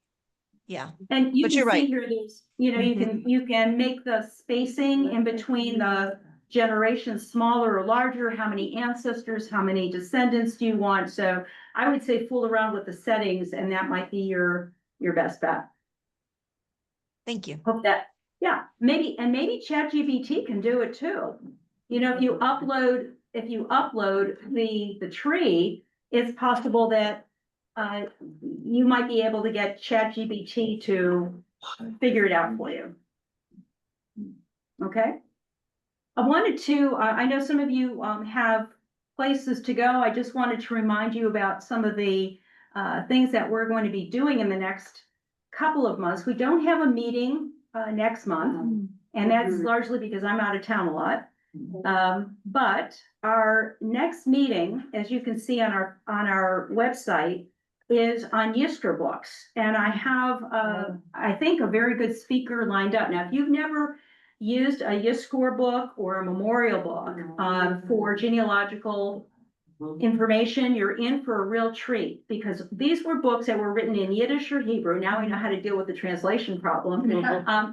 Yeah. And you But can you're see right. here, there's, you know, you can make the spacing in between the generations smaller or larger, how many ancestors, how many descendants do you want? So I would say fool around with the settings, and that might be your best bet. Thank you. Hope that, yeah, maybe ChatGPT can do it too. You know, if you upload the tree, it's possible that you might be able to get ChatGPT to figure it out for you. Okay. I wanted to, I know some of you have places to go. I just wanted to remind you about some of the things that we're going to be doing in the next couple of months. We don't have a meeting next month, and that's largely because I'm out of town a lot. But our next meeting, as you can see on our website, is on Yisker books. And I have, I think, a very good speaker lined up. Now, if you've never used a Yisker book or a memorial book for genealogical information, you're in for a real treat, because these were books that were written in Yiddish or Hebrew. Now we know how to deal with the translation problem.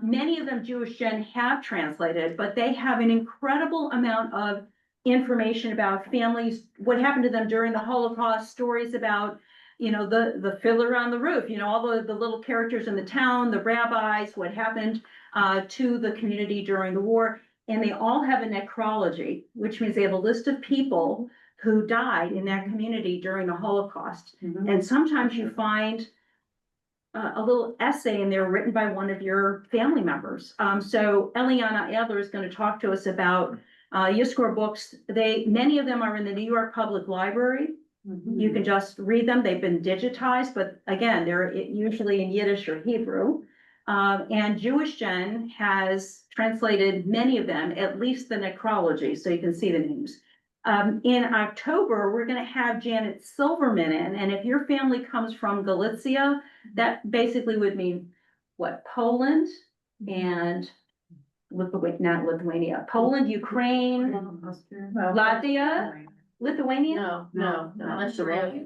Many of them Jewish Gen have translated, but they have an incredible amount of information about families, what happened to them during the Holocaust, stories about, you know, the fiddler on the roof, you know, all the little characters in the town, the rabbis, what happened to the community during the war. And they all have a necrology, which means they have a list of people who died in that community during the Holocaust. And sometimes you find a little essay in there written by one of your family members. So Eliana Adler is going to talk to us about Yisker books. Many of them are in the New York Public Library. You can just read them. They've been digitized, but again, they're usually in Yiddish or Hebrew. And Jewish Gen has translated many of them, at least the necrology, so you can see the names. In October, we're going to have Janet Silverman in, and if your family comes from Galicia, that basically would mean what? Poland and not Lithuania, Poland, Ukraine, Latvia, Lithuania? No, that's the right.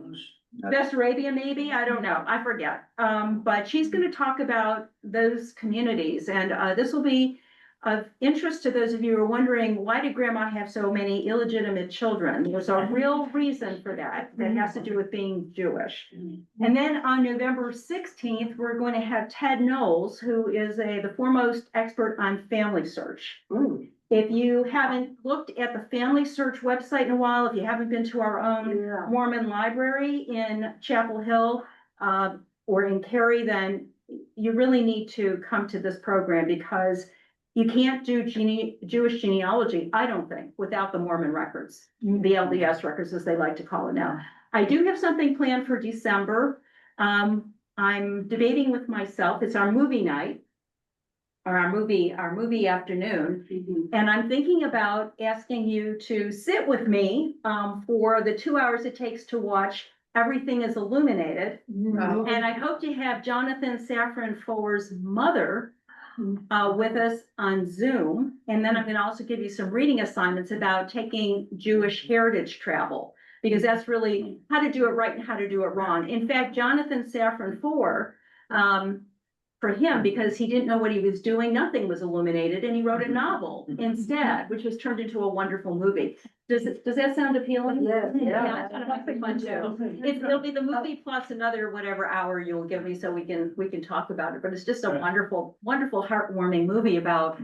Bessarabia, maybe, I don't know, I forget. But she's going to talk about those communities, and this will be of interest to those of you who are wondering, why did grandma have so many illegitimate children? There's a real reason for that has to do with being Jewish. And then on November 16th, we're going to have Ted Knowles, who is the foremost expert on family search. If you haven't looked at the Family Search website in a while, if you haven't been to our own Mormon library in Chapel Hill or in Cary, then you really need to come to this program, because you can't do Jewish genealogy, I don't think, without the Mormon records, the LDS records, as they like to call it now. I do have something planned for December. I'm debating with myself. It's our movie night, or our movie afternoon. And I'm thinking about asking you to sit with me for the 2 hours it takes to watch Everything is Illuminated. And I hope to have Jonathan Safran Foer's mother with us on Zoom. And then I'm gonna also give you some reading assignments about taking Jewish heritage travel, because that's really how to do it right and how to do it wrong. In fact, Jonathan Safran Foer, for him, because he didn't know what he was doing, nothing was illuminated, and he wrote a novel instead, which was turned into a wonderful movie. Does that sound appealing? Yeah. Yeah, it's kind of like fun too. It'll be the movie plus another whatever hour you'll give me so we can talk about it, but it's just a wonderful, wonderful, heartwarming movie about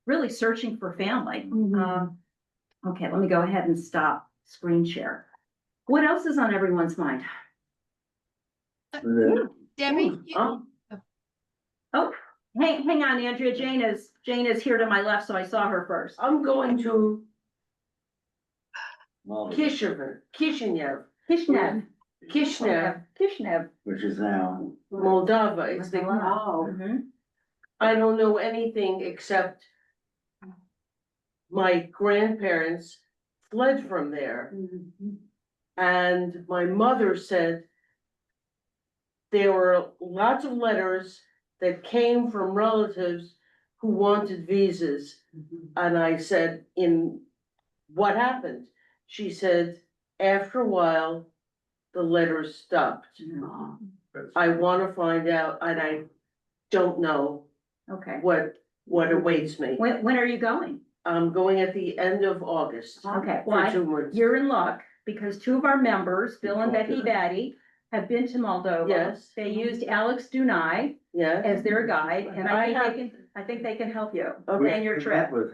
really searching for family. Okay, let me go ahead and stop screen share. What else is on everyone's mind? Debbie, Oh, hang on, Andrea. Jane is here to my left, so I saw her first. I'm going to Molly, Kishinev, Kishinev. which is now, Moldova. It's the, Mhm. I don't know anything except my grandparents fled from there. And my mother said there were lots of letters that came from relatives who wanted visas. And I said, in what happened? She said, after a while, the letters stopped. I want to find out, and I don't know Okay. what awaits me. When are you going? I'm going at the end of August. Okay, For well, 2 months. you're in luck, because two of our members, Bill and Becky Batty, have been to Moldova. Yes. They used Alex Dunai Yeah, as their guide, and I think they can help you plan your we trip. met with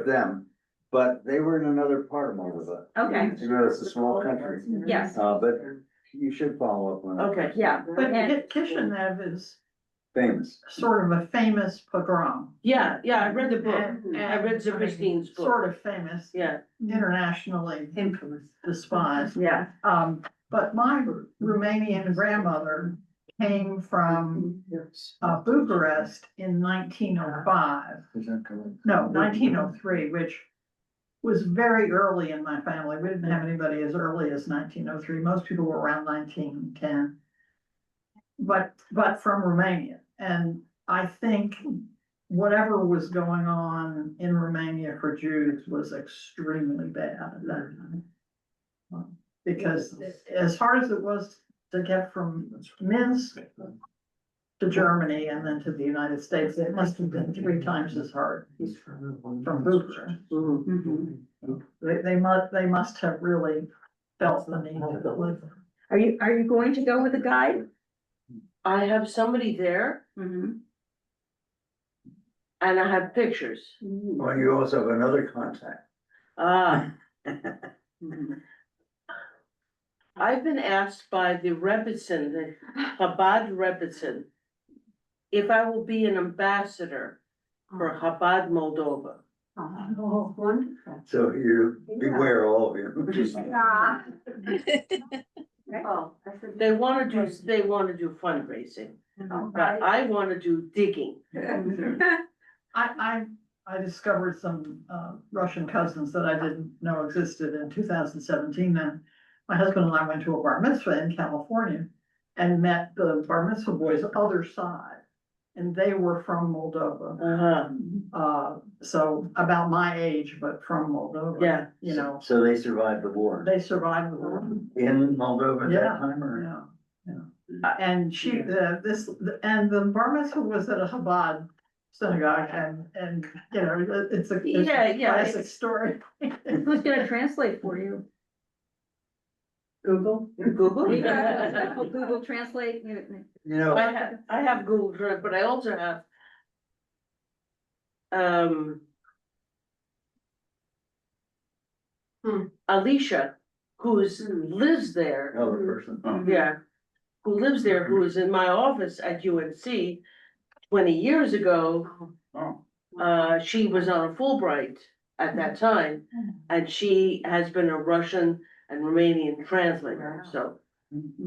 them, but they were in another part of Moldova. Okay. You know, it's a small country, Yes, but you should follow up on it. okay. yeah. But And- Kishinev is Famous. sort of a famous pogrom. Yeah, I read the book. And- I read and, Zabristein's book. Sort of famous, Yeah, internationally Infamous. despised. Yeah. But my Romanian grandmother came from Bucharest in 1905. No, 1903, which was very early in my family. We didn't have anybody as early as 1903. Most people were around 1910. But from Romania. And I think whatever was going on in Romania for Jews was extremely bad at that time. Because as hard as it was to get from Minsk to Germany and then to the United States, it must have been 3 times as hard from Bucharest. Mhm. They must have really felt the need to live. Are you going to go with a guide? I have somebody there Mhm. and I have pictures. Well, you also have another contact. Mhm. I've been asked by the Rebbitzin, the Chabad Rebbitzin, if I will be an ambassador for Chabad Moldova. Oh, wonderful. So you beware, all of you. Oh, They wanna do fundraising, but I wanna do digging. I discovered some Russian cousins that I didn't know existed in 2017. And my husband and I went to a bar mitzvah in California and met the bar mitzvah boys' other side. And they were from Moldova. So about my age, but from Moldova. Yeah. You know, So they survived the war they survived the war. in Moldova at Yeah. that time, or? Yeah. And and the bar mitzvah was at a Chabad synagogue and, you know, it's a classic story. Who's gonna translate for you? Google. Google? Google Translate. You know, I have Google Drive, but I also have Alicia, lives there. another person. Yeah, who lives there, who was in my office at UNC 20 years ago. She was on a Fulbright at that time, and she has been a Russian and Romanian translator, so.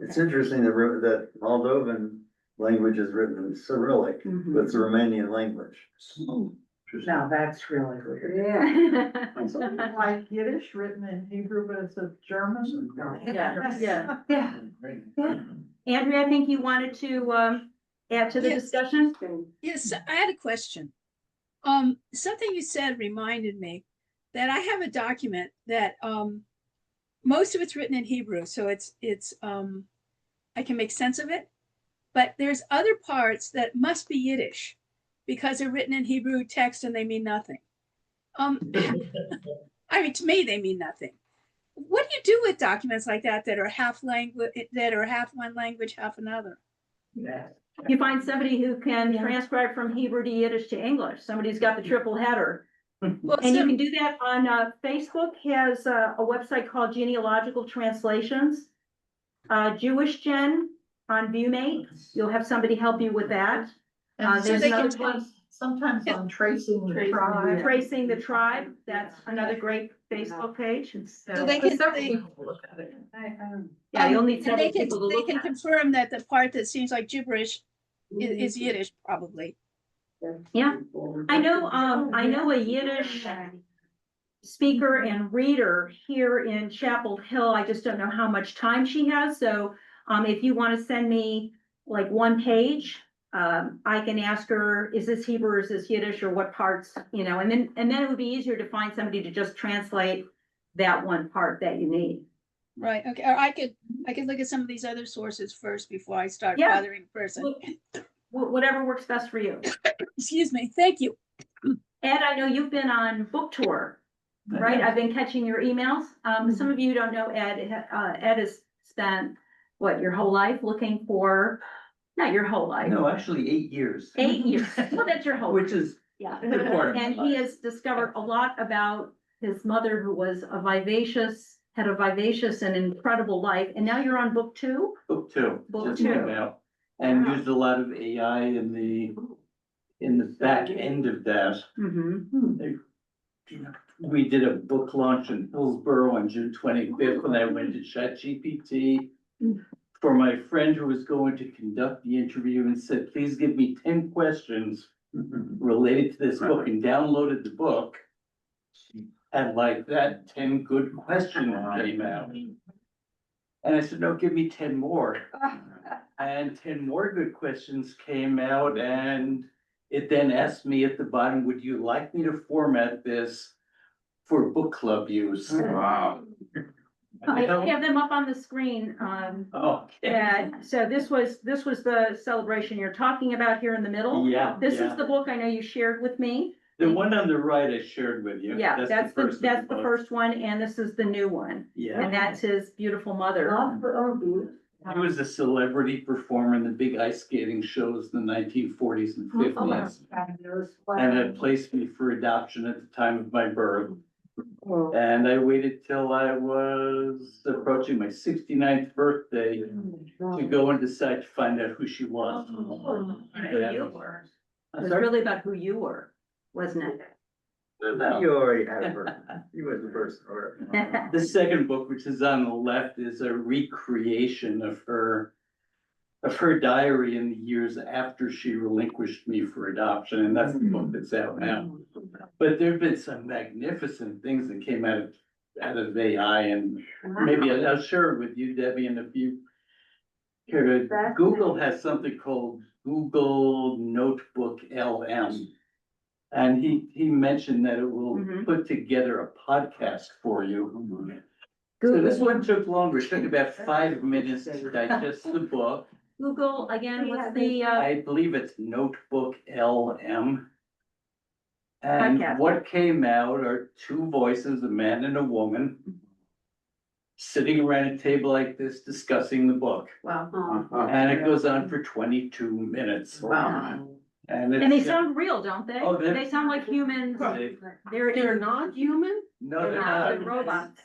It's interesting that Moldovan language is written in Cyrillic, but it's a Romanian language. Now, that's really weird. It's like Yiddish written in Hebrew, but it's a German. Yeah. Yeah. Andrea, I think you wanted to add to the Yes. discussion? Yes, I had a question. Something you said reminded me that I have a document that, most of it's written in Hebrew, so I can make sense of it. But there's other parts that must be Yiddish because they're written in Hebrew text and they mean nothing. I mean, to me, they mean nothing. What do you do with documents like that are half language, that are half one language, half another? You find somebody who can transcribe from Hebrew to Yiddish to English, somebody who's got the triple header. Well, And you can do that on, Facebook has a website called Genealogical Translations. Jewish Gen on ViewMate, you'll have somebody help you with that. And there's they can another take- place, sometimes on tracing the tribe. Tracing the Tribe, that's another great Facebook page. So they can, Several they, people look at it. Yeah, you'll need and several they can, people to they look can at it. confirm that the part that seems like gibberish is Yiddish, probably. Yeah, I know a Yiddish speaker and reader here in Chapel Hill. I just don't know how much time she has, so if you want to send me like one page, I can ask her, is this Hebrew, or is this Yiddish, or what parts, and then it would be easier to find somebody to just translate that one part that you need. Right, okay, or I could look at some of these other sources first before I start Yeah. bothering a person. Whatever works best for you. Excuse me, thank you. Ed, I know you've been on book tour, right? I've been catching your emails. Some of you don't know Ed. Ed has spent, what, your whole life looking for, not your whole life, No, actually 8 years. 8 years. Well, that's your whole life. Which is Yeah. a good part of my And he life. has discovered a lot about his mother, who was had a vivacious and incredible life. And now you're on book 2? Book 2. Book just 2. came out, and Wow. used a lot of AI in the back end of that. Mm-hmm. We did a book launch in Hillsborough on June 25th, and I went to ChatGPT for my friend who was going to conduct the interview and said, please give me 10 questions related to this book, and downloaded the book. And like that, 10 good questions came out. And I said, no, give me 10 more. And 10 more good questions came out, and it then asked me at the bottom, would you like me to format this for book club use? Wow. I have them up on the screen. Okay. And so this was the celebration you're talking about here in the middle. Yeah. This yeah. is the book I know you shared with me. The one on the right I shared with you. Yeah, that's the first of the book. first one, and this is the new one. Yeah. And that's his beautiful mother. He was a celebrity performer in the big ice skating shows in the 1940s and 50s. And had placed me for adoption at the time of my birth. And I waited till I was approaching my 69th birthday to go and decide to find out who she was. Who you were. It I'm was sorry? really about who you were, wasn't it? You already had her. You was the first order. The second book, which is on the left, is a recreation of her diary in the years after she relinquished me for adoption, and that's the book that's out now. But there've been some magnificent things that came out of AI, and maybe I'll share it with you, Debbie, and if you care to. Google has something called Google Notebook LM. And he mentioned that it will put together a podcast for you. So this one took longer. It took about 5 minutes to digest the book. Google, again, what's the, I believe it's Notebook LM. And Podcast. what came out are 2 voices, a man and a woman, sitting around a table like this discussing the book. wow. And it goes on for 22 minutes. Wow. And And they it's, sound real, don't they? Oh, they're- They sound like humans. they- They're not human? no, they're They're not. robots.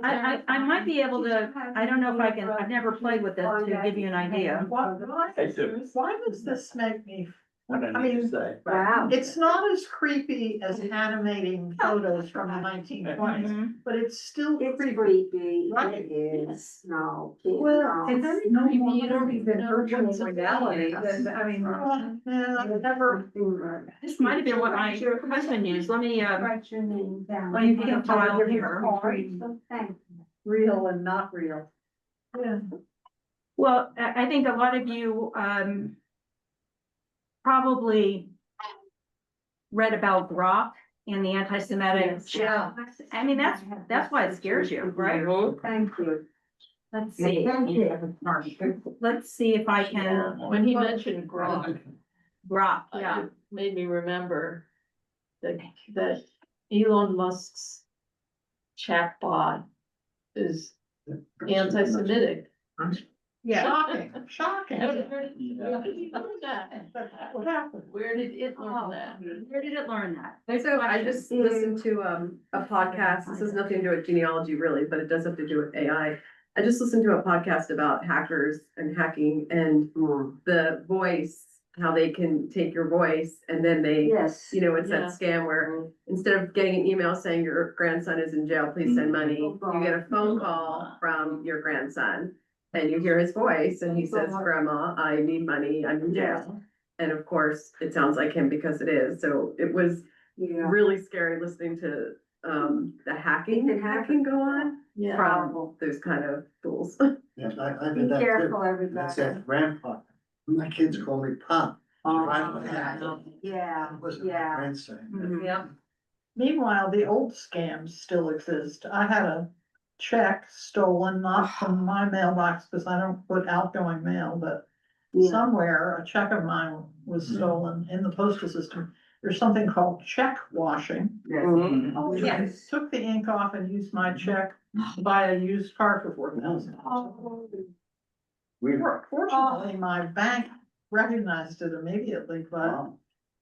I might be able to, I don't know if I can, I've never played with it to give you an idea. Why I do. does this make me, What I need to say. wow, it's not as creepy as animating photos from the 1920s, Mhm. but it's still creepy. creepy. Right. It is, no. Well, it's no longer even know virtual what's reality, available. I mean. Yeah, I've never, This might have been what my husband used. Let me, Write your name down. let me pick a file here. Real and not real. yeah. Well, I think a lot of you, probably read about Grok and the anti-Semitic. Yeah. I mean, that's why it scares you, right? Thank you. Let's see. Thank you. Let's see if I can, When he mentioned Grok, Grok, yeah. it made me remember that Elon Musk's chatbot is anti-Semitic. Yeah. Shocking, shocking. What happened? Where did it learn that? Where did it learn that? So I just listened to a podcast. This has nothing to do with genealogy really, but it does have to do with AI. I just listened to a podcast about hackers and hacking and the voice, how they can take your voice and then they, Yes. you know, it's that scam where instead of getting an email saying your grandson is in jail, please send money, you get a phone call from your grandson and you hear his voice and he says, Grandma, I need money, I'm in jail. And of course, it sounds like him because it is. So it was really scary listening to the hacking go on from those kind of tools. Yeah, I Be did that careful, too. everybody. That's that grandpa. My kids call me Pop. Yeah, It wasn't my yeah. grandson. Yeah. Meanwhile, the old scams still exist. I had a check stolen, not from my mailbox, because I don't put outgoing mail, but somewhere a check of mine was stolen in the postal system. There's something called check washing. Oh, I took the ink off and used my check to buy a used car for $4,000. Fortunately, my bank recognized it immediately, but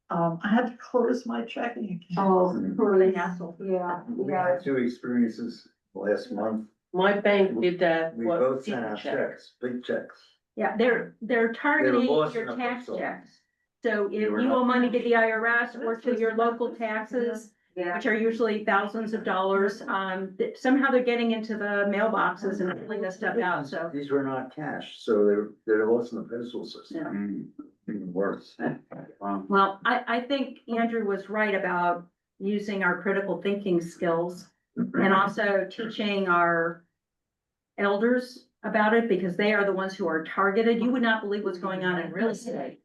I had to close my checking account. Oh, Really hassle. yeah, We had two experiences last month. My bank did that. We what, both deep sent out check. checks, big checks. Yeah, they're targeting lost your enough tax themselves. checks. So if They you were owe not- money to the IRS or to your local taxes, yeah. which are usually thousands of dollars, somehow they're getting into the mailboxes and pulling this stuff out, so. These were not cash, so they're lost in the postal system. Even worse. Well, I think Andrew was right about using our critical thinking skills and also teaching our elders about it because they are the ones who are targeted. You would not believe what's going on in real estate.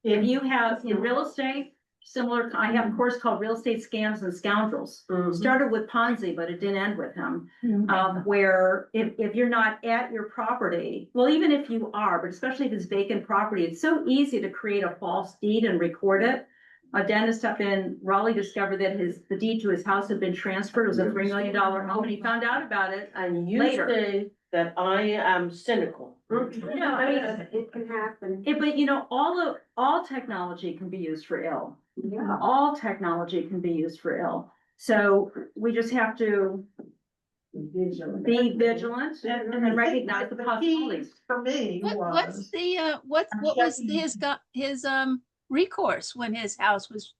If you have in real estate, similar, I have a course called Real Estate Scams and Scoundrels. Started with Ponzi, but it didn't end with him. Where if you're not at your property, well, even if you are, but especially if it's vacant property, it's so easy to create a false deed and record it. A dentist up in Raleigh discovered that the deed to his house had been transferred. It was a $3 million home and he found out about it. And you Later. say that I am cynical. No, I mean, It can happen. but all technology can be used for ill. Yeah. All technology can be used for ill. So we just have to be vigilant and recognize the key possibilities. For me What's was, the, what was his recourse when his house was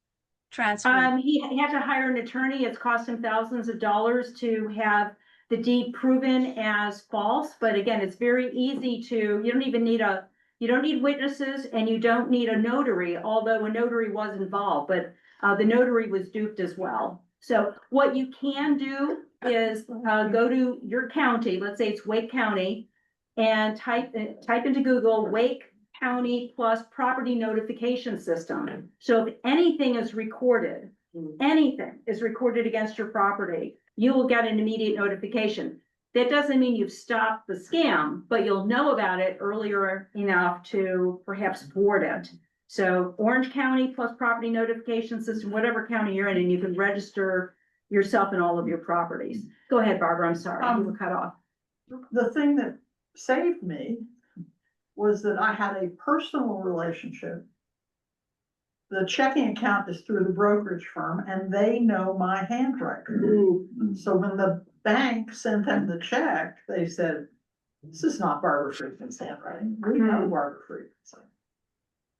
transferred? He had to hire an attorney. It's cost him thousands of dollars to have the deed proven as false. But again, it's very easy to, you don't need witnesses and you don't need a notary, although a notary was involved, but the notary was duped as well. So what you can do is go to your county, let's say it's Wake County, and type into Google Wake County plus property notification system. So if anything is recorded against your property, you will get an immediate notification. That doesn't mean you've stopped the scam, but you'll know about it earlier enough to perhaps thwart it. So Orange County plus property notification system, whatever county you're in, and you can register yourself and all of your properties. Go ahead, Barbara, I'm sorry, you were cut off. the thing that saved me was that I had a personal relationship. The checking account is through the brokerage firm and they know my handwriting. So when the bank sent them the check, they said, this is not Barbara Friedman's handwriting. We know Barbara Friedman's.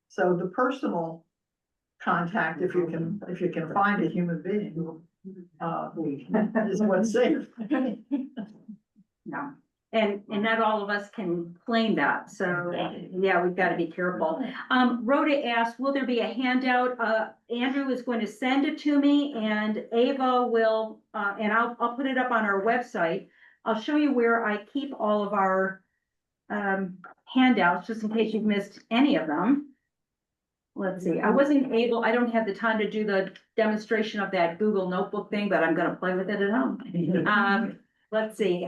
So the personal contact, if you can find a human being, is what saved me. No. And not all of us can claim that, so yeah, we've got to be careful. Rhoda asked, will there be a handout? Andrew is going to send it to me and Ava will, and I'll put it up on our website. I'll show you where I keep all of our handouts, just in case you've missed any of them. Let's see, I don't have the time to do the demonstration of that Google Notebook thing, but I'm gonna play with it at home. Let's see,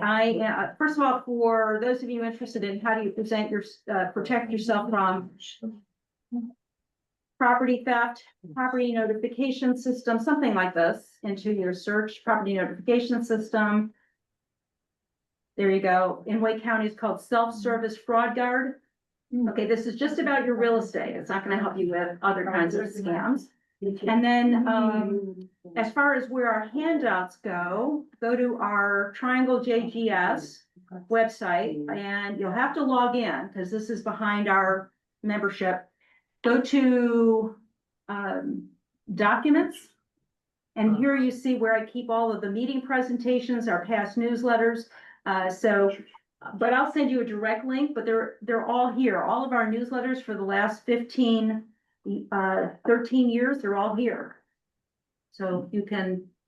first of all, for those of you interested in how do you protect yourself from property theft, property notification system, something like this, into your search property notification system. There you go. In Wake County, it's called Self-Service Fraud Guard. Okay, this is just about your real estate. It's not gonna help you with other kinds of scams. And then, as far as where our handouts go to our Triangle JGS website, and you'll have to log in, because this is behind our membership. Go to, documents. And here you see where I keep all of the meeting presentations, our past newsletters. But I'll send you a direct link, but they're all here. All of our newsletters for the last 13 years, they're all here. So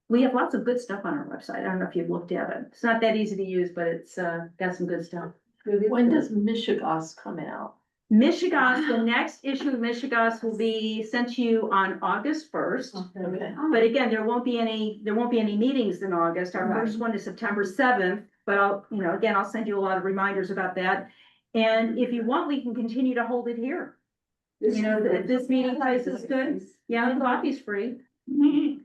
we have lots of good stuff on our website. I don't know if you've looked at it. It's not that easy to use, but it's got some good stuff. When does Michigas come out? Michigas, the next issue of Michigas will be sent to you on August 1st. Okay. But again, there won't be any meetings in August. Our first one is September 7th, but I'll send you a lot of reminders about that. And if you want, we can continue to hold it here. This meeting place is good. Yeah, the coffee's free.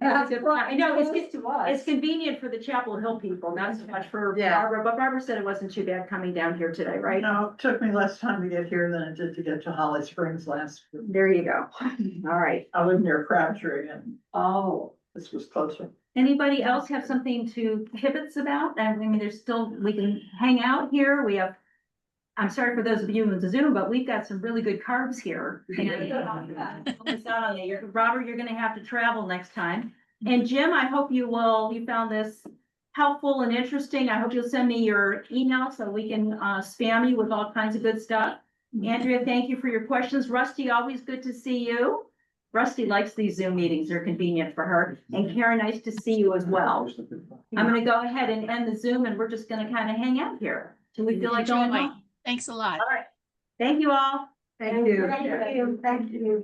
I know it's convenient for the Chapel Hill people, not so much for Barbara, but Barbara said it wasn't too bad coming down here today, right? No, it took me less time to get here than it did to get to Holly Springs last week. There you go. All right. I live near Crabtree and Oh. this was closer. Anybody else have something to kibitz about? I mean, we can hang out here. I'm sorry for those of you in the Zoom, but we've got some really good carbs here. Robert, you're gonna have to travel next time. And Jim, I hope you found this helpful and interesting. I hope you'll send me your email so we can spam you with all kinds of good stuff. Andrea, thank you for your questions. Rusty, always good to see you. Rusty likes these Zoom meetings. They're convenient for her. And Karen, nice to see you as well. I'm gonna go ahead and end the Zoom, and we're just gonna kind of hang out here till we feel like going home. Thanks a lot. All right. Thank you all. Thank you. Thank you.